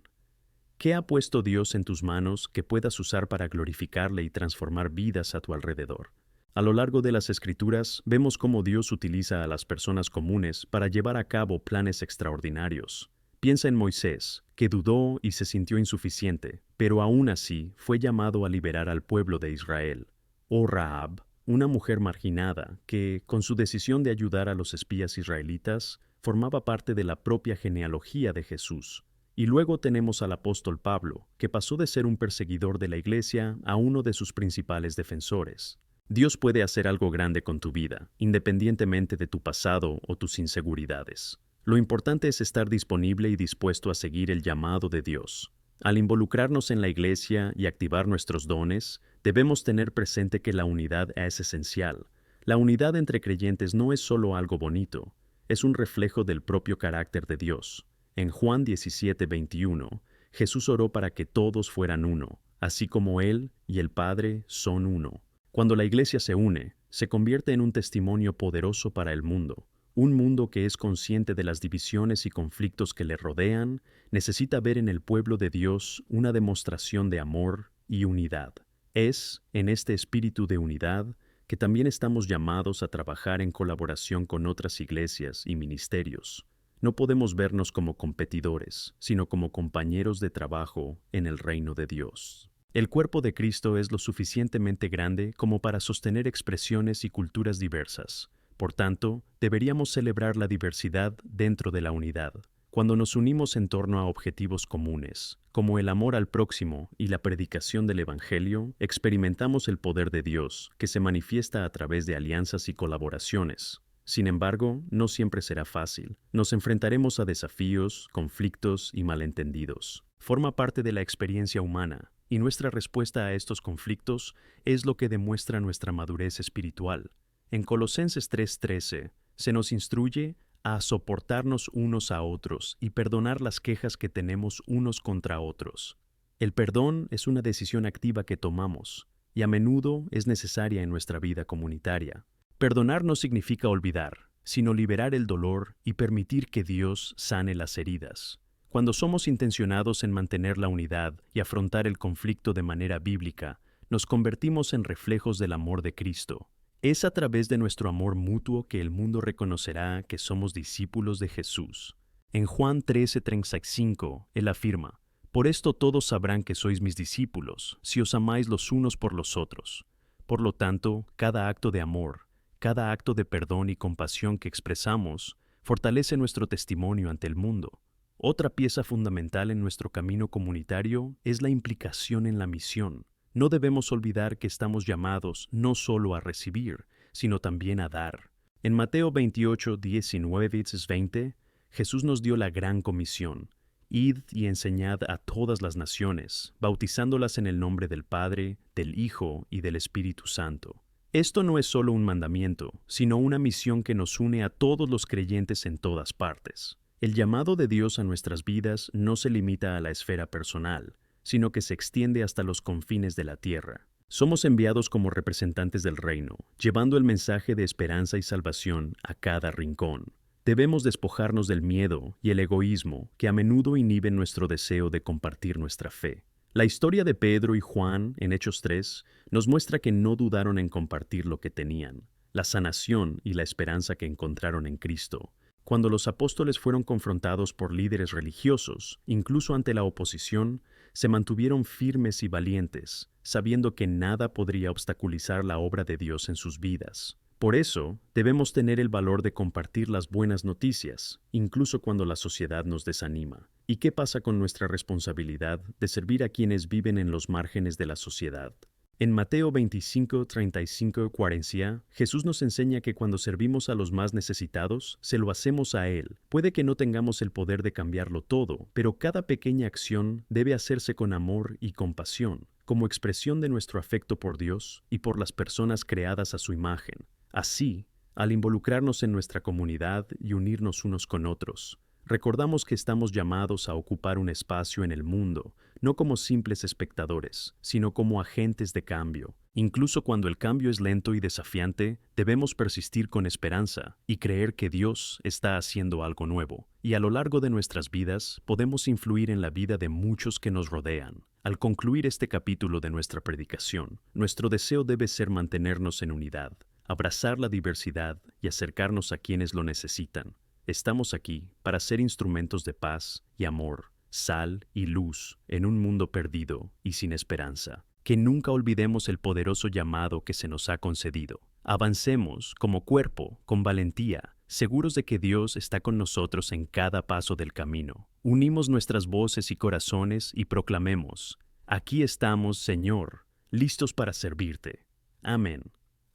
¿Qué ha puesto Dios en tus manos que puedas usar para glorificarle y transformar vidas a tu alrededor? A lo largo de las Escrituras vemos cómo Dios utiliza a las personas comunes para llevar a cabo planes extraordinarios. Piensa en Moisés, que dudó y se sintió insuficiente, pero aún así fue llamado a liberar al pueblo de Israel. O Rahab, una mujer marginada que, con su decisión de ayudar a los espías israelitas, formaba parte de la propia genealogía de Jesús. Y luego tenemos al apóstol Pablo, que pasó de ser un perseguidor de la iglesia a uno de sus principales defensores. Dios puede hacer algo grande con tu vida, independientemente de tu pasado o tus inseguridades. Lo importante es estar disponible y dispuesto a seguir el llamado de Dios. Al involucrarnos en la iglesia y activar nuestros dones, debemos tener presente que la unidad es esencial. La unidad entre creyentes no es solo algo bonito, es un reflejo del propio carácter de Dios. En Juan 17:21, Jesús oró para que todos fueran uno, así como Él y el Padre son uno. Cuando la iglesia se une, se convierte en un testimonio poderoso para el mundo. Un mundo que es consciente de las divisiones y conflictos que le rodean, necesita ver en el pueblo de Dios una demostración de amor y unidad. Es, en este espíritu de unidad, que también estamos llamados a trabajar en colaboración con otras iglesias y ministerios. No podemos vernos como competidores, sino como compañeros de trabajo en el reino de Dios. El cuerpo de Cristo es lo suficientemente grande como para sostener expresiones y culturas diversas. Por tanto, deberíamos celebrar la diversidad dentro de la unidad. Cuando nos unimos en torno a objetivos comunes, como el amor al próximo y la predicación del Evangelio, experimentamos el poder de Dios, que se manifiesta a través de alianzas y colaboraciones. Sin embargo, no siempre será fácil. Nos enfrentaremos a desafíos, conflictos y malentendidos. Forma parte de la experiencia humana, y nuestra respuesta a estos conflictos es lo que demuestra nuestra madurez espiritual. En Colosenses 3:13 se nos instruye a soportarnos unos a otros y perdonar las quejas que tenemos unos contra otros. El perdón es una decisión activa que tomamos y a menudo es necesaria en nuestra vida comunitaria. Perdonar no significa olvidar, sino liberar el dolor y permitir que Dios sane las heridas. Cuando somos intencionados en mantener la unidad y afrontar el conflicto de manera bíblica, nos convertimos en reflejos del amor de Cristo. Es a través de nuestro amor mutuo que el mundo reconocerá que somos discípulos de Jesús. En Juan 13:35, Él afirma: «Por esto todos sabrán que sois mis discípulos, si os amáis los unos por los otros». Por lo tanto, cada acto de amor, cada acto de perdón y compasión que expresamos, fortalece nuestro testimonio ante el mundo. Otra pieza fundamental en nuestro camino comunitario es la implicación en la misión. No debemos olvidar que estamos llamados no solo a recibir, sino también a dar. En Mateo 28:19-20, Jesús nos dio la gran comisión: «Id y enseñad a todas las naciones, bautizándolas en el nombre del Padre, del Hijo y del Espíritu Santo». Esto no es solo un mandamiento, sino una misión que nos une a todos los creyentes en todas partes. El llamado de Dios a nuestras vidas no se limita a la esfera personal, sino que se extiende hasta los confines de la tierra. Somos enviados como representantes del reino, llevando el mensaje de esperanza y salvación a cada rincón. Debemos despojarnos del miedo y el egoísmo que a menudo inhiben nuestro deseo de compartir nuestra fe. La historia de Pedro y Juan en Hechos 3 nos muestra que no dudaron en compartir lo que tenían, la sanación y la esperanza que encontraron en Cristo. Cuando los apóstoles fueron confrontados por líderes religiosos, incluso ante la oposición, se mantuvieron firmes y valientes, sabiendo que nada podría obstaculizar la obra de Dios en sus vidas. Por eso, debemos tener el valor de compartir las buenas noticias, incluso cuando la sociedad nos desanima. ¿Y qué pasa con nuestra responsabilidad de servir a quienes viven en los márgenes de la sociedad? En Mateo 25, 35, 40, Jesús nos enseña que cuando servimos a los más necesitados, se lo hacemos a Él. Puede que no tengamos el poder de cambiarlo todo, pero cada pequeña acción debe hacerse con amor y compasión, como expresión de nuestro afecto por Dios y por las personas creadas a su imagen. Así, al involucrarnos en nuestra comunidad y unirnos unos con otros, recordamos que estamos llamados a ocupar un espacio en el mundo, no como simples espectadores, sino como agentes de cambio. Incluso cuando el cambio es lento y desafiante, debemos persistir con esperanza y creer que Dios está haciendo algo nuevo. Y a lo largo de nuestras vidas, podemos influir en la vida de muchos que nos rodean. Al concluir este capítulo de nuestra predicación, nuestro deseo debe ser mantenernos en unidad, abrazar la diversidad y acercarnos a quienes lo necesitan. Estamos aquí para ser instrumentos de paz y amor, sal y luz en un mundo perdido y sin esperanza. Que nunca olvidemos el poderoso llamado que se nos ha concedido. Avancemos como cuerpo, con valentía, seguros de que Dios está con nosotros en cada paso del camino. Unimos nuestras voces y corazones y proclamemos: aquí estamos, Señor, listos para servirte. Amén.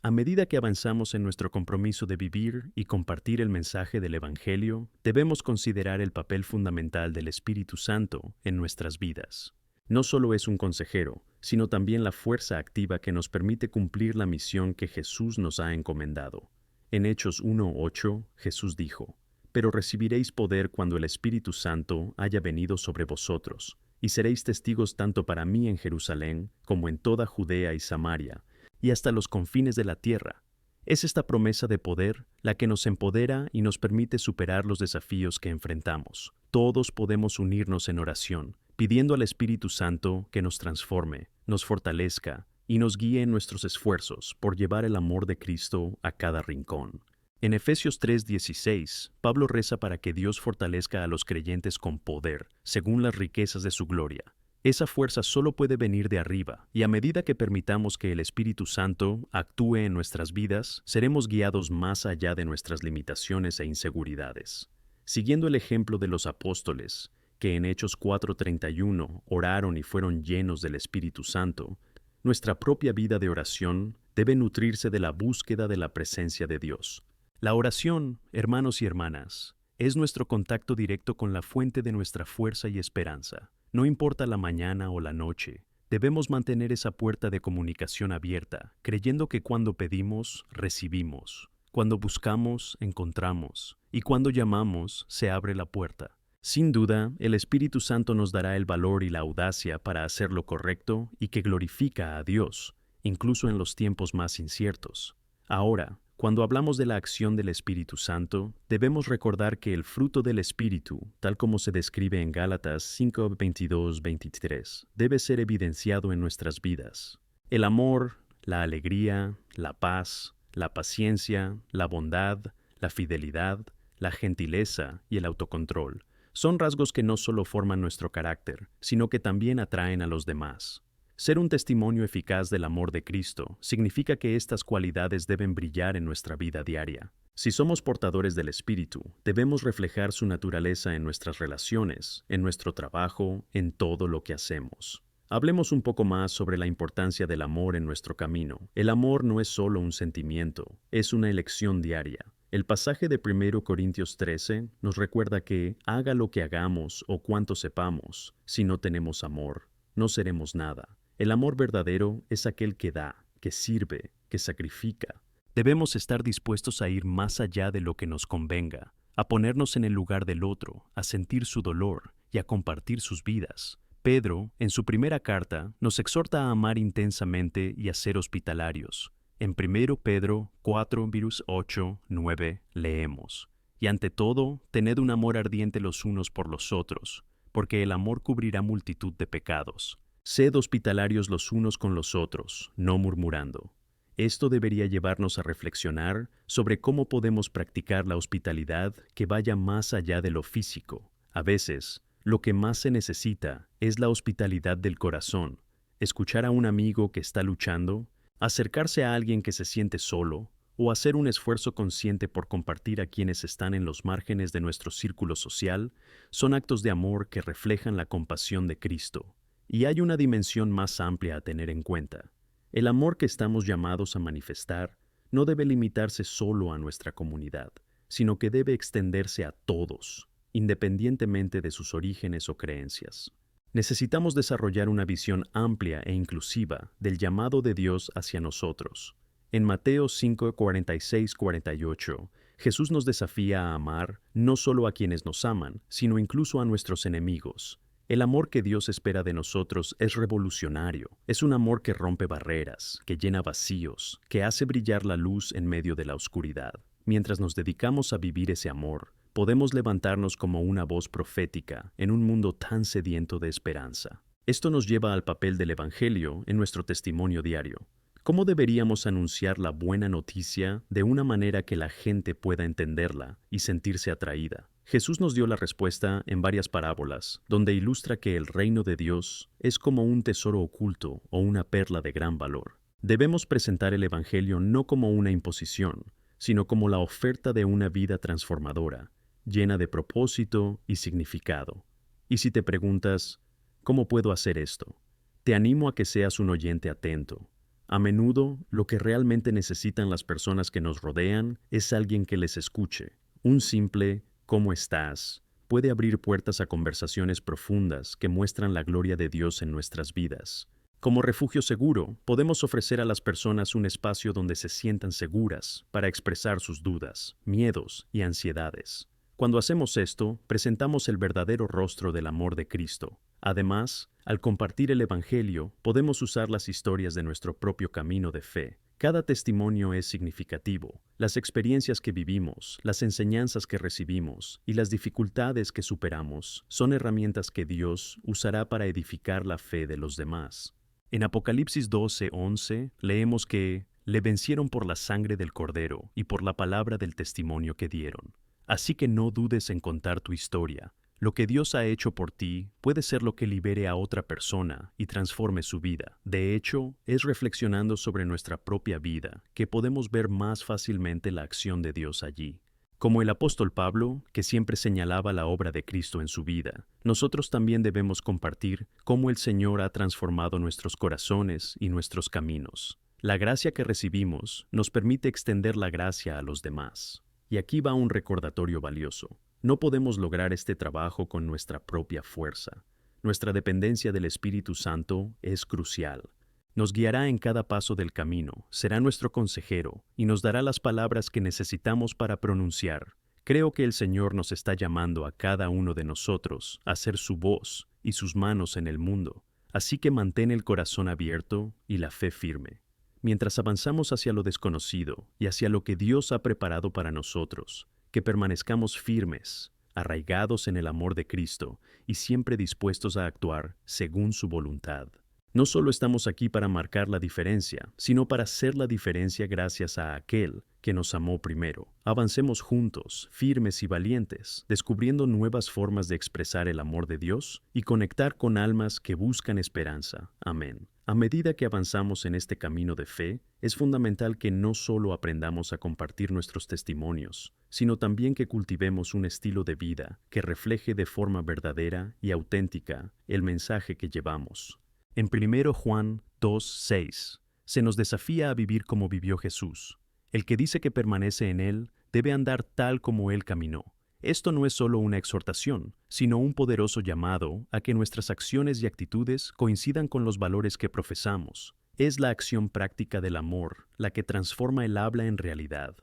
A medida que avanzamos en nuestro compromiso de vivir y compartir el mensaje del Evangelio, debemos considerar el papel fundamental del Espíritu Santo en nuestras vidas. No solo es un consejero, sino también la fuerza activa que nos permite cumplir la misión que Jesús nos ha encomendado. En Hechos 1:8, Jesús dijo: «Pero recibiréis poder cuando el Espíritu Santo haya venido sobre vosotros, y seréis testigos tanto para mí en Jerusalén como en toda Judea y Samaria, y hasta los confines de la tierra». Es esta promesa de poder la que nos empodera y nos permite superar los desafíos que enfrentamos. Todos podemos unirnos en oración, pidiendo al Espíritu Santo que nos transforme, nos fortalezca y nos guíe en nuestros esfuerzos por llevar el amor de Cristo a cada rincón. En Efesios 3:16, Pablo reza para que Dios fortalezca a los creyentes con poder, según las riquezas de su gloria. Esa fuerza solo puede venir de arriba, y a medida que permitamos que el Espíritu Santo actúe en nuestras vidas, seremos guiados más allá de nuestras limitaciones e inseguridades. Siguiendo el ejemplo de los apóstoles, que en Hechos 4:31 oraron y fueron llenos del Espíritu Santo, nuestra propia vida de oración debe nutrirse de la búsqueda de la presencia de Dios. La oración, hermanos y hermanas, es nuestro contacto directo con la fuente de nuestra fuerza y esperanza. No importa la mañana o la noche, debemos mantener esa puerta de comunicación abierta, creyendo que cuando pedimos, recibimos. Cuando buscamos, encontramos. Y cuando llamamos, se abre la puerta. Sin duda, el Espíritu Santo nos dará el valor y la audacia para hacer lo correcto y que glorifica a Dios, incluso en los tiempos más inciertos. Ahora, cuando hablamos de la acción del Espíritu Santo, debemos recordar que el fruto del Espíritu, tal como se describe en Gálatas 5:22-23, debe ser evidenciado en nuestras vidas. El amor, la alegría, la paz, la paciencia, la bondad, la fidelidad, la gentileza y el autocontrol son rasgos que no solo forman nuestro carácter, sino que también atraen a los demás. Ser un testimonio eficaz del amor de Cristo significa que estas cualidades deben brillar en nuestra vida diaria. Si somos portadores del Espíritu, debemos reflejar su naturaleza en nuestras relaciones, en nuestro trabajo, en todo lo que hacemos. Hablemos un poco más sobre la importancia del amor en nuestro camino. El amor no es solo un sentimiento, es una elección diaria. El pasaje de 1 Corintios 13 nos recuerda que, haga lo que hagamos o cuanto sepamos, si no tenemos amor, no seremos nada. El amor verdadero es aquel que da, que sirve, que sacrifica. Debemos estar dispuestos a ir más allá de lo que nos convenga, a ponernos en el lugar del otro, a sentir su dolor y a compartir sus vidas. Pedro, en su primera carta, nos exhorta a amar intensamente y a ser hospitalarios. En 1 Pedro 4:8-9 leemos: Y ante todo, tened un amor ardiente los unos por los otros, porque el amor cubrirá multitud de pecados. Sed hospitalarios los unos con los otros, no murmurando. Esto debería llevarnos a reflexionar sobre cómo podemos practicar la hospitalidad que vaya más allá de lo físico. A veces, lo que más se necesita es la hospitalidad del corazón. Escuchar a un amigo que está luchando, acercarse a alguien que se siente solo, o hacer un esfuerzo consciente por compartir a quienes están en los márgenes de nuestro círculo social, son actos de amor que reflejan la compasión de Cristo. Y hay una dimensión más amplia a tener en cuenta. El amor que estamos llamados a manifestar no debe limitarse solo a nuestra comunidad, sino que debe extenderse a todos, independientemente de sus orígenes o creencias. Necesitamos desarrollar una visión amplia e inclusiva del llamado de Dios hacia nosotros. En Mateo 5, 46-48, Jesús nos desafía a amar no solo a quienes nos aman, sino incluso a nuestros enemigos. El amor que Dios espera de nosotros es revolucionario. Es un amor que rompe barreras, que llena vacíos, que hace brillar la luz en medio de la oscuridad. Mientras nos dedicamos a vivir ese amor, podemos levantarnos como una voz profética en un mundo tan sediento de esperanza. Esto nos lleva al papel del Evangelio en nuestro testimonio diario. ¿Cómo deberíamos anunciar la buena noticia de una manera que la gente pueda entenderla y sentirse atraída? Jesús nos dio la respuesta en varias parábolas, donde ilustra que el reino de Dios es como un tesoro oculto o una perla de gran valor. Debemos presentar el Evangelio no como una imposición, sino como la oferta de una vida transformadora, llena de propósito y significado. Y si te preguntas, ¿cómo puedo hacer esto? Te animo a que seas un oyente atento. A menudo, lo que realmente necesitan las personas que nos rodean es alguien que les escuche. Un simple ¿cómo estás? Puede abrir puertas a conversaciones profundas que muestran la gloria de Dios en nuestras vidas. Como refugio seguro, podemos ofrecer a las personas un espacio donde se sientan seguras para expresar sus dudas, miedos y ansiedades. Cuando hacemos esto, presentamos el verdadero rostro del amor de Cristo. Además, al compartir el Evangelio, podemos usar las historias de nuestro propio camino de fe. Cada testimonio es significativo. Las experiencias que vivimos, las enseñanzas que recibimos y las dificultades que superamos son herramientas que Dios usará para edificar la fe de los demás. En Apocalipsis 12:11 leemos que le vencieron por la sangre del Cordero y por la palabra del testimonio que dieron. Así que no dudes en contar tu historia. Lo que Dios ha hecho por ti puede ser lo que libere a otra persona y transforme su vida. De hecho, es reflexionando sobre nuestra propia vida que podemos ver más fácilmente la acción de Dios allí. Como el apóstol Pablo, que siempre señalaba la obra de Cristo en su vida, nosotros también debemos compartir cómo el Señor ha transformado nuestros corazones y nuestros caminos. La gracia que recibimos nos permite extender la gracia a los demás. Y aquí va un recordatorio valioso. No podemos lograr este trabajo con nuestra propia fuerza. Nuestra dependencia del Espíritu Santo es crucial. Nos guiará en cada paso del camino, será nuestro consejero y nos dará las palabras que necesitamos para pronunciar. Creo que el Señor nos está llamando a cada uno de nosotros a ser su voz y sus manos en el mundo. Así que mantén el corazón abierto y la fe firme. Mientras avanzamos hacia lo desconocido y hacia lo que Dios ha preparado para nosotros, que permanezcamos firmes, arraigados en el amor de Cristo y siempre dispuestos a actuar según su voluntad. No solo estamos aquí para marcar la diferencia, sino para hacer la diferencia gracias a aquel que nos amó primero. Avancemos juntos, firmes y valientes, descubriendo nuevas formas de expresar el amor de Dios y conectar con almas que buscan esperanza. Amén. A medida que avanzamos en este camino de fe, es fundamental que no solo aprendamos a compartir nuestros testimonios, sino también que cultivemos un estilo de vida que refleje de forma verdadera y auténtica el mensaje que llevamos. En 1 Juan 2:6 se nos desafía a vivir como vivió Jesús. El que dice que permanece en Él debe andar tal como Él caminó. Esto no es solo una exhortación, sino un poderoso llamado a que nuestras acciones y actitudes coincidan con los valores que profesamos. Es la acción práctica del amor la que transforma el habla en realidad.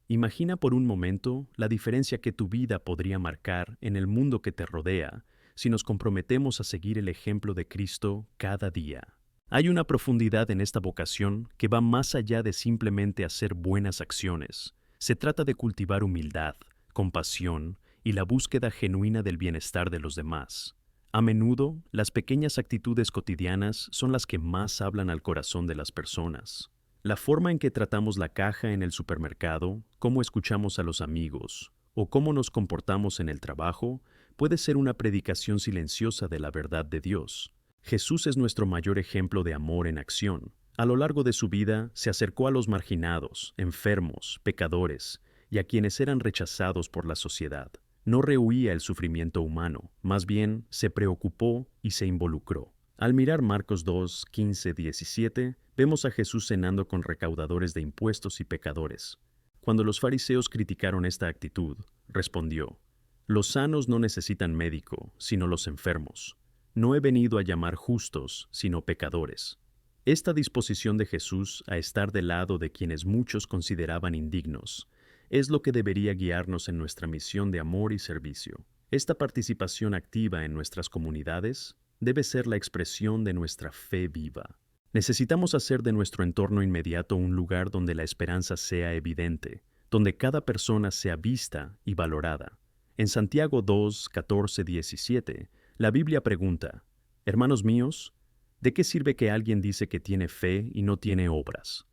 Imagina por un momento la diferencia que tu vida podría marcar en el mundo que te rodea si nos comprometemos a seguir el ejemplo de Cristo cada día. Hay una profundidad en esta vocación que va más allá de simplemente hacer buenas acciones. Se trata de cultivar humildad, compasión y la búsqueda genuina del bienestar de los demás. A menudo, las pequeñas actitudes cotidianas son las que más hablan al corazón de las personas. La forma en que tratamos la caja en el supermercado, cómo escuchamos a los amigos o cómo nos comportamos en el trabajo puede ser una predicación silenciosa de la verdad de Dios. Jesús es nuestro mayor ejemplo de amor en acción. A lo largo de su vida se acercó a los marginados, enfermos, pecadores y a quienes eran rechazados por la sociedad. No rehuía el sufrimiento humano, más bien se preocupó y se involucró. Al mirar Marcos 2, 15, 17, vemos a Jesús cenando con recaudadores de impuestos y pecadores. Cuando los fariseos criticaron esta actitud, respondió: «Los sanos no necesitan médico, sino los enfermos. No he venido a llamar justos, sino pecadores». Esta disposición de Jesús a estar del lado de quienes muchos consideraban indignos es lo que debería guiarnos en nuestra misión de amor y servicio. Esta participación activa en nuestras comunidades debe ser la expresión de nuestra fe viva. Necesitamos hacer de nuestro entorno inmediato un lugar donde la esperanza sea evidente, donde cada persona sea vista y valorada. En Santiago 2, 14, 17, la Biblia pregunta: «Hermanos míos, ¿de qué sirve que alguien dice que tiene fe y no tiene obras?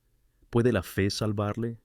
¿Puede la fe salvarle?».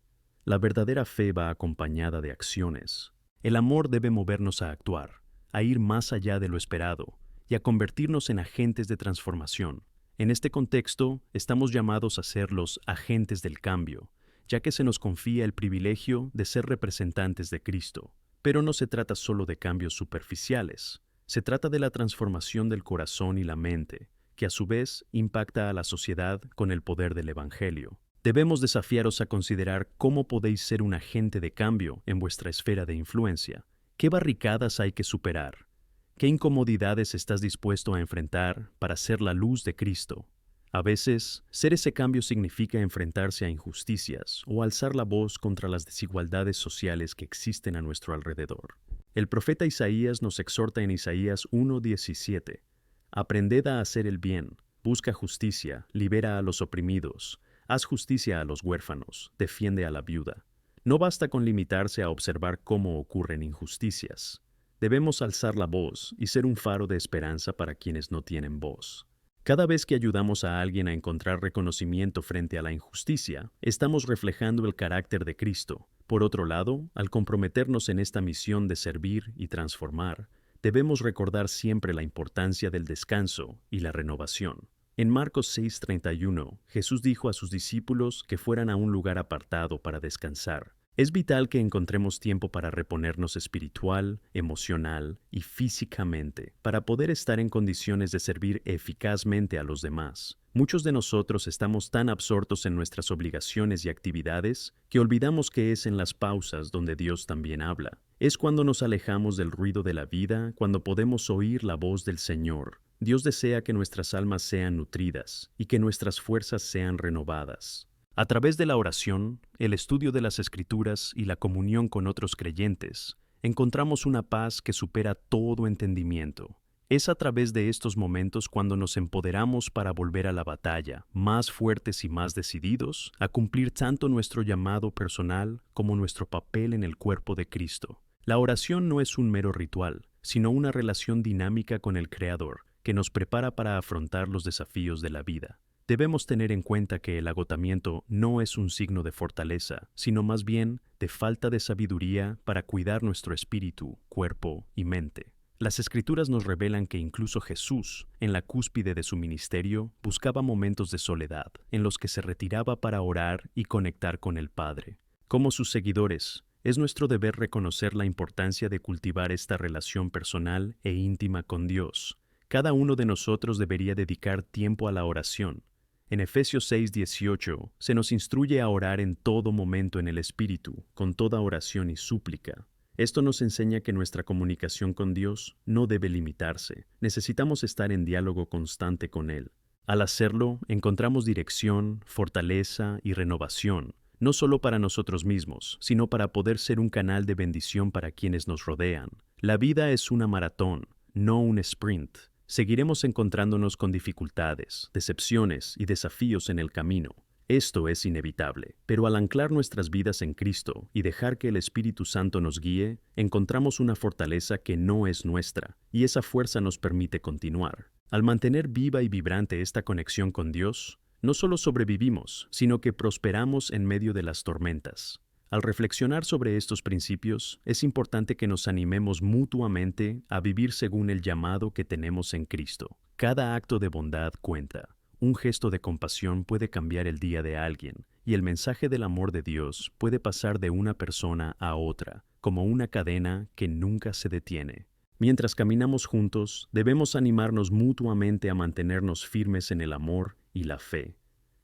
La verdadera fe va acompañada de acciones. El amor debe movernos a actuar, a ir más allá de lo esperado y a convertirnos en agentes de transformación. En este contexto, estamos llamados a ser los agentes del cambio, ya que se nos confía el privilegio de ser representantes de Cristo. Pero no se trata solo de cambios superficiales, se trata de la transformación del corazón y la mente, que a su vez impacta a la sociedad con el poder del Evangelio. Debemos desafiaros a considerar cómo podéis ser un agente de cambio en vuestra esfera de influencia. ¿Qué barricadas hay que superar? ¿Qué incomodidades estás dispuesto a enfrentar para ser la luz de Cristo? A veces, ser ese cambio significa enfrentarse a injusticias o alzar la voz contra las desigualdades sociales que existen a nuestro alrededor. El profeta Isaías nos exhorta en Isaías 1:17: «Aprended a hacer el bien, busca justicia, libera a los oprimidos, haz justicia a los huérfanos, defiende a la viuda». No basta con limitarse a observar cómo ocurren injusticias. Debemos alzar la voz y ser un faro de esperanza para quienes no tienen voz. Cada vez que ayudamos a alguien a encontrar reconocimiento frente a la injusticia, estamos reflejando el carácter de Cristo. Por otro lado, al comprometernos en esta misión de servir y transformar, debemos recordar siempre la importancia del descanso y la renovación. En Marcos 6:31, Jesús dijo a sus discípulos que fueran a un lugar apartado para descansar. Es vital que encontremos tiempo para reponernos espiritual, emocional y físicamente, para poder estar en condiciones de servir eficazmente a los demás. Muchos de nosotros estamos tan absortos en nuestras obligaciones y actividades que olvidamos que es en las pausas donde Dios también habla. Es cuando nos alejamos del ruido de la vida, cuando podemos oír la voz del Señor. Dios desea que nuestras almas sean nutridas y que nuestras fuerzas sean renovadas. A través de la oración, el estudio de las Escrituras y la comunión con otros creyentes, encontramos una paz que supera todo entendimiento. Es a través de estos momentos cuando nos empoderamos para volver a la batalla, más fuertes y más decididos a cumplir tanto nuestro llamado personal como nuestro papel en el cuerpo de Cristo. La oración no es un mero ritual, sino una relación dinámica con el Creador, que nos prepara para afrontar los desafíos de la vida. Debemos tener en cuenta que el agotamiento no es un signo de fortaleza, sino más bien de falta de sabiduría para cuidar nuestro espíritu, cuerpo y mente. Las Escrituras nos revelan que incluso Jesús, en la cúspide de su ministerio, buscaba momentos de soledad, en los que se retiraba para orar y conectar con el Padre. Como sus seguidores, es nuestro deber reconocer la importancia de cultivar esta relación personal e íntima con Dios. Cada uno de nosotros debería dedicar tiempo a la oración. En Efesios 6:18 se nos instruye a orar en todo momento en el Espíritu, con toda oración y súplica. Esto nos enseña que nuestra comunicación con Dios no debe limitarse. Necesitamos estar en diálogo constante con Él. Al hacerlo, encontramos dirección, fortaleza y renovación, no solo para nosotros mismos, sino para poder ser un canal de bendición para quienes nos rodean. La vida es una maratón, no un sprint. Seguiremos encontrándonos con dificultades, decepciones y desafíos en el camino. Esto es inevitable, pero al anclar nuestras vidas en Cristo y dejar que el Espíritu Santo nos guíe, encontramos una fortaleza que no es nuestra, y esa fuerza nos permite continuar. Al mantener viva y vibrante esta conexión con Dios, no solo sobrevivimos, sino que prosperamos en medio de las tormentas. Al reflexionar sobre estos principios, es importante que nos animemos mutuamente a vivir según el llamado que tenemos en Cristo. Cada acto de bondad cuenta. Un gesto de compasión puede cambiar el día de alguien, y el mensaje del amor de Dios puede pasar de una persona a otra, como una cadena que nunca se detiene. Mientras caminamos juntos, debemos animarnos mutuamente a mantenernos firmes en el amor y la fe,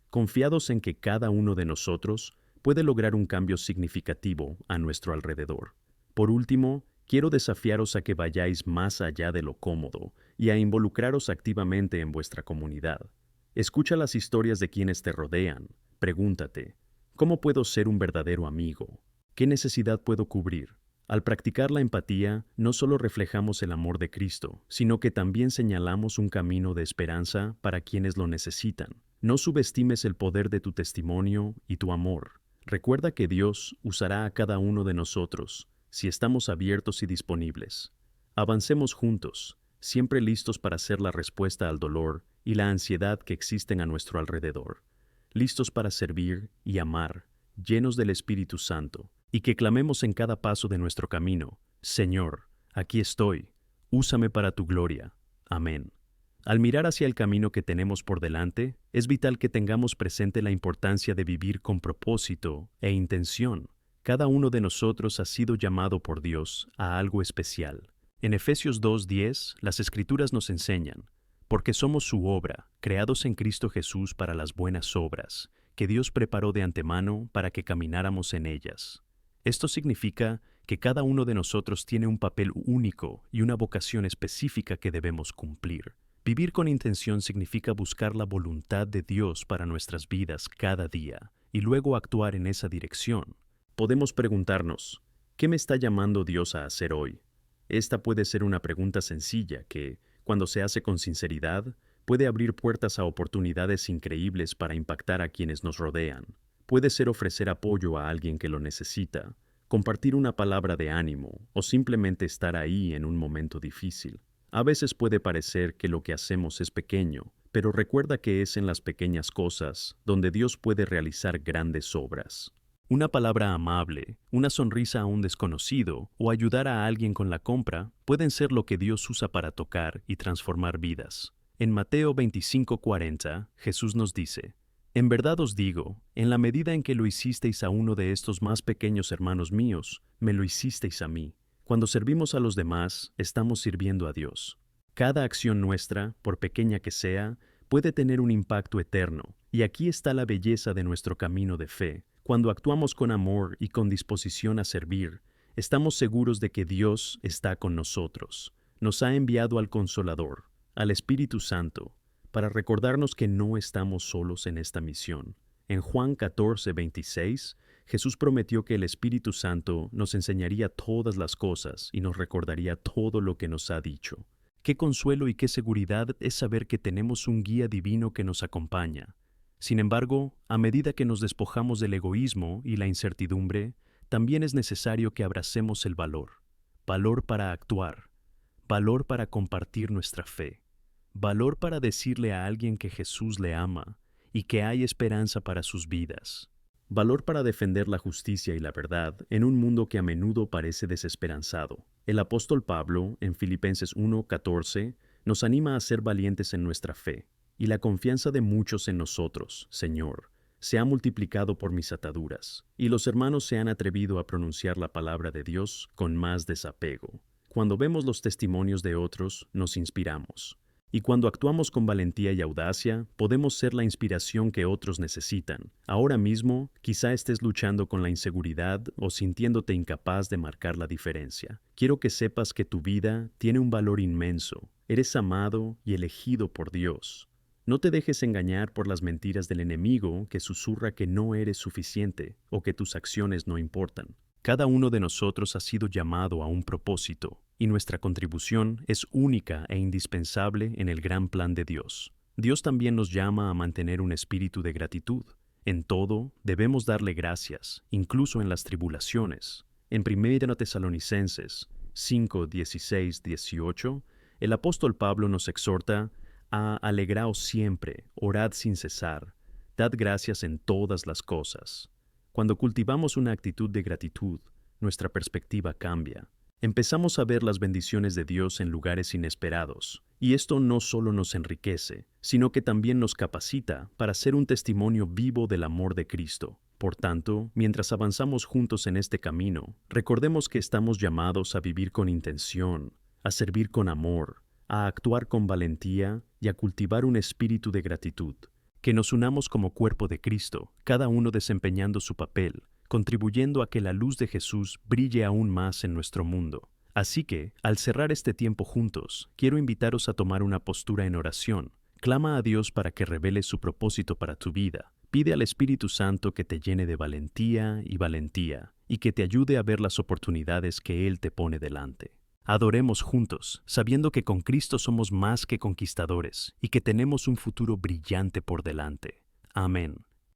confiados en que cada uno de nosotros puede lograr un cambio significativo a nuestro alrededor. Por último, quiero desafiaros a que vayáis más allá de lo cómodo y a involucraros activamente en vuestra comunidad. Escucha las historias de quienes te rodean. Pregúntate, ¿cómo puedo ser un verdadero amigo? ¿Qué necesidad puedo cubrir? Al practicar la empatía, no solo reflejamos el amor de Cristo, sino que también señalamos un camino de esperanza para quienes lo necesitan. No subestimes el poder de tu testimonio y tu amor. Recuerda que Dios usará a cada uno de nosotros si estamos abiertos y disponibles. Avancemos juntos, siempre listos para ser la respuesta al dolor y la ansiedad que existen a nuestro alrededor, listos para servir y amar, llenos del Espíritu Santo, y que clamemos en cada paso de nuestro camino: Señor, aquí estoy, úsame para tu gloria. Amén. Al mirar hacia el camino que tenemos por delante, es vital que tengamos presente la importancia de vivir con propósito e intención. Cada uno de nosotros ha sido llamado por Dios a algo especial. En Efesios 2:10, las Escrituras nos enseñan: porque somos su obra, creados en Cristo Jesús para las buenas obras, que Dios preparó de antemano para que camináramos en ellas. Esto significa que cada uno de nosotros tiene un papel único y una vocación específica que debemos cumplir. Vivir con intención significa buscar la voluntad de Dios para nuestras vidas cada día y luego actuar en esa dirección. Podemos preguntarnos, ¿qué me está llamando Dios a hacer hoy? Esta puede ser una pregunta sencilla que, cuando se hace con sinceridad, puede abrir puertas a oportunidades increíbles para impactar a quienes nos rodean. Puede ser ofrecer apoyo a alguien que lo necesita, compartir una palabra de ánimo o simplemente estar ahí en un momento difícil. A veces puede parecer que lo que hacemos es pequeño, pero recuerda que es en las pequeñas cosas donde Dios puede realizar grandes obras. Una palabra amable, una sonrisa a un desconocido o ayudar a alguien con la compra pueden ser lo que Dios usa para tocar y transformar vidas. En Mateo 25:40, Jesús nos dice: en verdad os digo, en la medida en que lo hicisteis a uno de estos más pequeños hermanos míos, me lo hicisteis a mí. Cuando servimos a los demás, estamos sirviendo a Dios. Cada acción nuestra, por pequeña que sea, puede tener un impacto eterno, y aquí está la belleza de nuestro camino de fe. Cuando actuamos con amor y con disposición a servir, estamos seguros de que Dios está con nosotros. Nos ha enviado al Consolador, al Espíritu Santo, para recordarnos que no estamos solos en esta misión. En Juan 14:26, Jesús prometió que el Espíritu Santo nos enseñaría todas las cosas y nos recordaría todo lo que nos ha dicho. Qué consuelo y qué seguridad es saber que tenemos un guía divino que nos acompaña. Sin embargo, a medida que nos despojamos del egoísmo y la incertidumbre, también es necesario que abracemos el valor. Valor para actuar, valor para compartir nuestra fe, valor para decirle a alguien que Jesús le ama y que hay esperanza para sus vidas. Valor para defender la justicia y la verdad en un mundo que a menudo parece desesperanzado. El apóstol Pablo, en Filipenses 1:14, nos anima a ser valientes en nuestra fe, y la confianza de muchos en nosotros, Señor, se ha multiplicado por mis ataduras, y los hermanos se han atrevido a pronunciar la palabra de Dios con más desapego. Cuando vemos los testimonios de otros, nos inspiramos. Y cuando actuamos con valentía y audacia, podemos ser la inspiración que otros necesitan. Ahora mismo, quizá estés luchando con la inseguridad o sintiéndote incapaz de marcar la diferencia. Quiero que sepas que tu vida tiene un valor inmenso. Eres amado y elegido por Dios. No te dejes engañar por las mentiras del enemigo que susurra que no eres suficiente o que tus acciones no importan. Cada uno de nosotros ha sido llamado a un propósito, y nuestra contribución es única e indispensable en el gran plan de Dios. Dios también nos llama a mantener un espíritu de gratitud. En todo debemos darle gracias, incluso en las tribulaciones. En 1 Tesalonicenses 5, 16, 18, el apóstol Pablo nos exhorta a alegraos siempre, orad sin cesar, dad gracias en todas las cosas. Cuando cultivamos una actitud de gratitud, nuestra perspectiva cambia. Empezamos a ver las bendiciones de Dios en lugares inesperados, y esto no solo nos enriquece, sino que también nos capacita para ser un testimonio vivo del amor de Cristo. Por tanto, mientras avanzamos juntos en este camino, recordemos que estamos llamados a vivir con intención, a servir con amor, a actuar con valentía y a cultivar un espíritu de gratitud. Que nos unamos como cuerpo de Cristo, cada uno desempeñando su papel, contribuyendo a que la luz de Jesús brille aún más en nuestro mundo. Así que, al cerrar este tiempo juntos, quiero invitaros a tomar una postura en oración. Clama a Dios para que revele su propósito para tu vida. Pide al Espíritu Santo que te llene de valentía, y que te ayude a ver las oportunidades que Él te pone delante. Adoremos juntos, sabiendo que con Cristo somos más que conquistadores y que tenemos un futuro brillante por delante. Amén.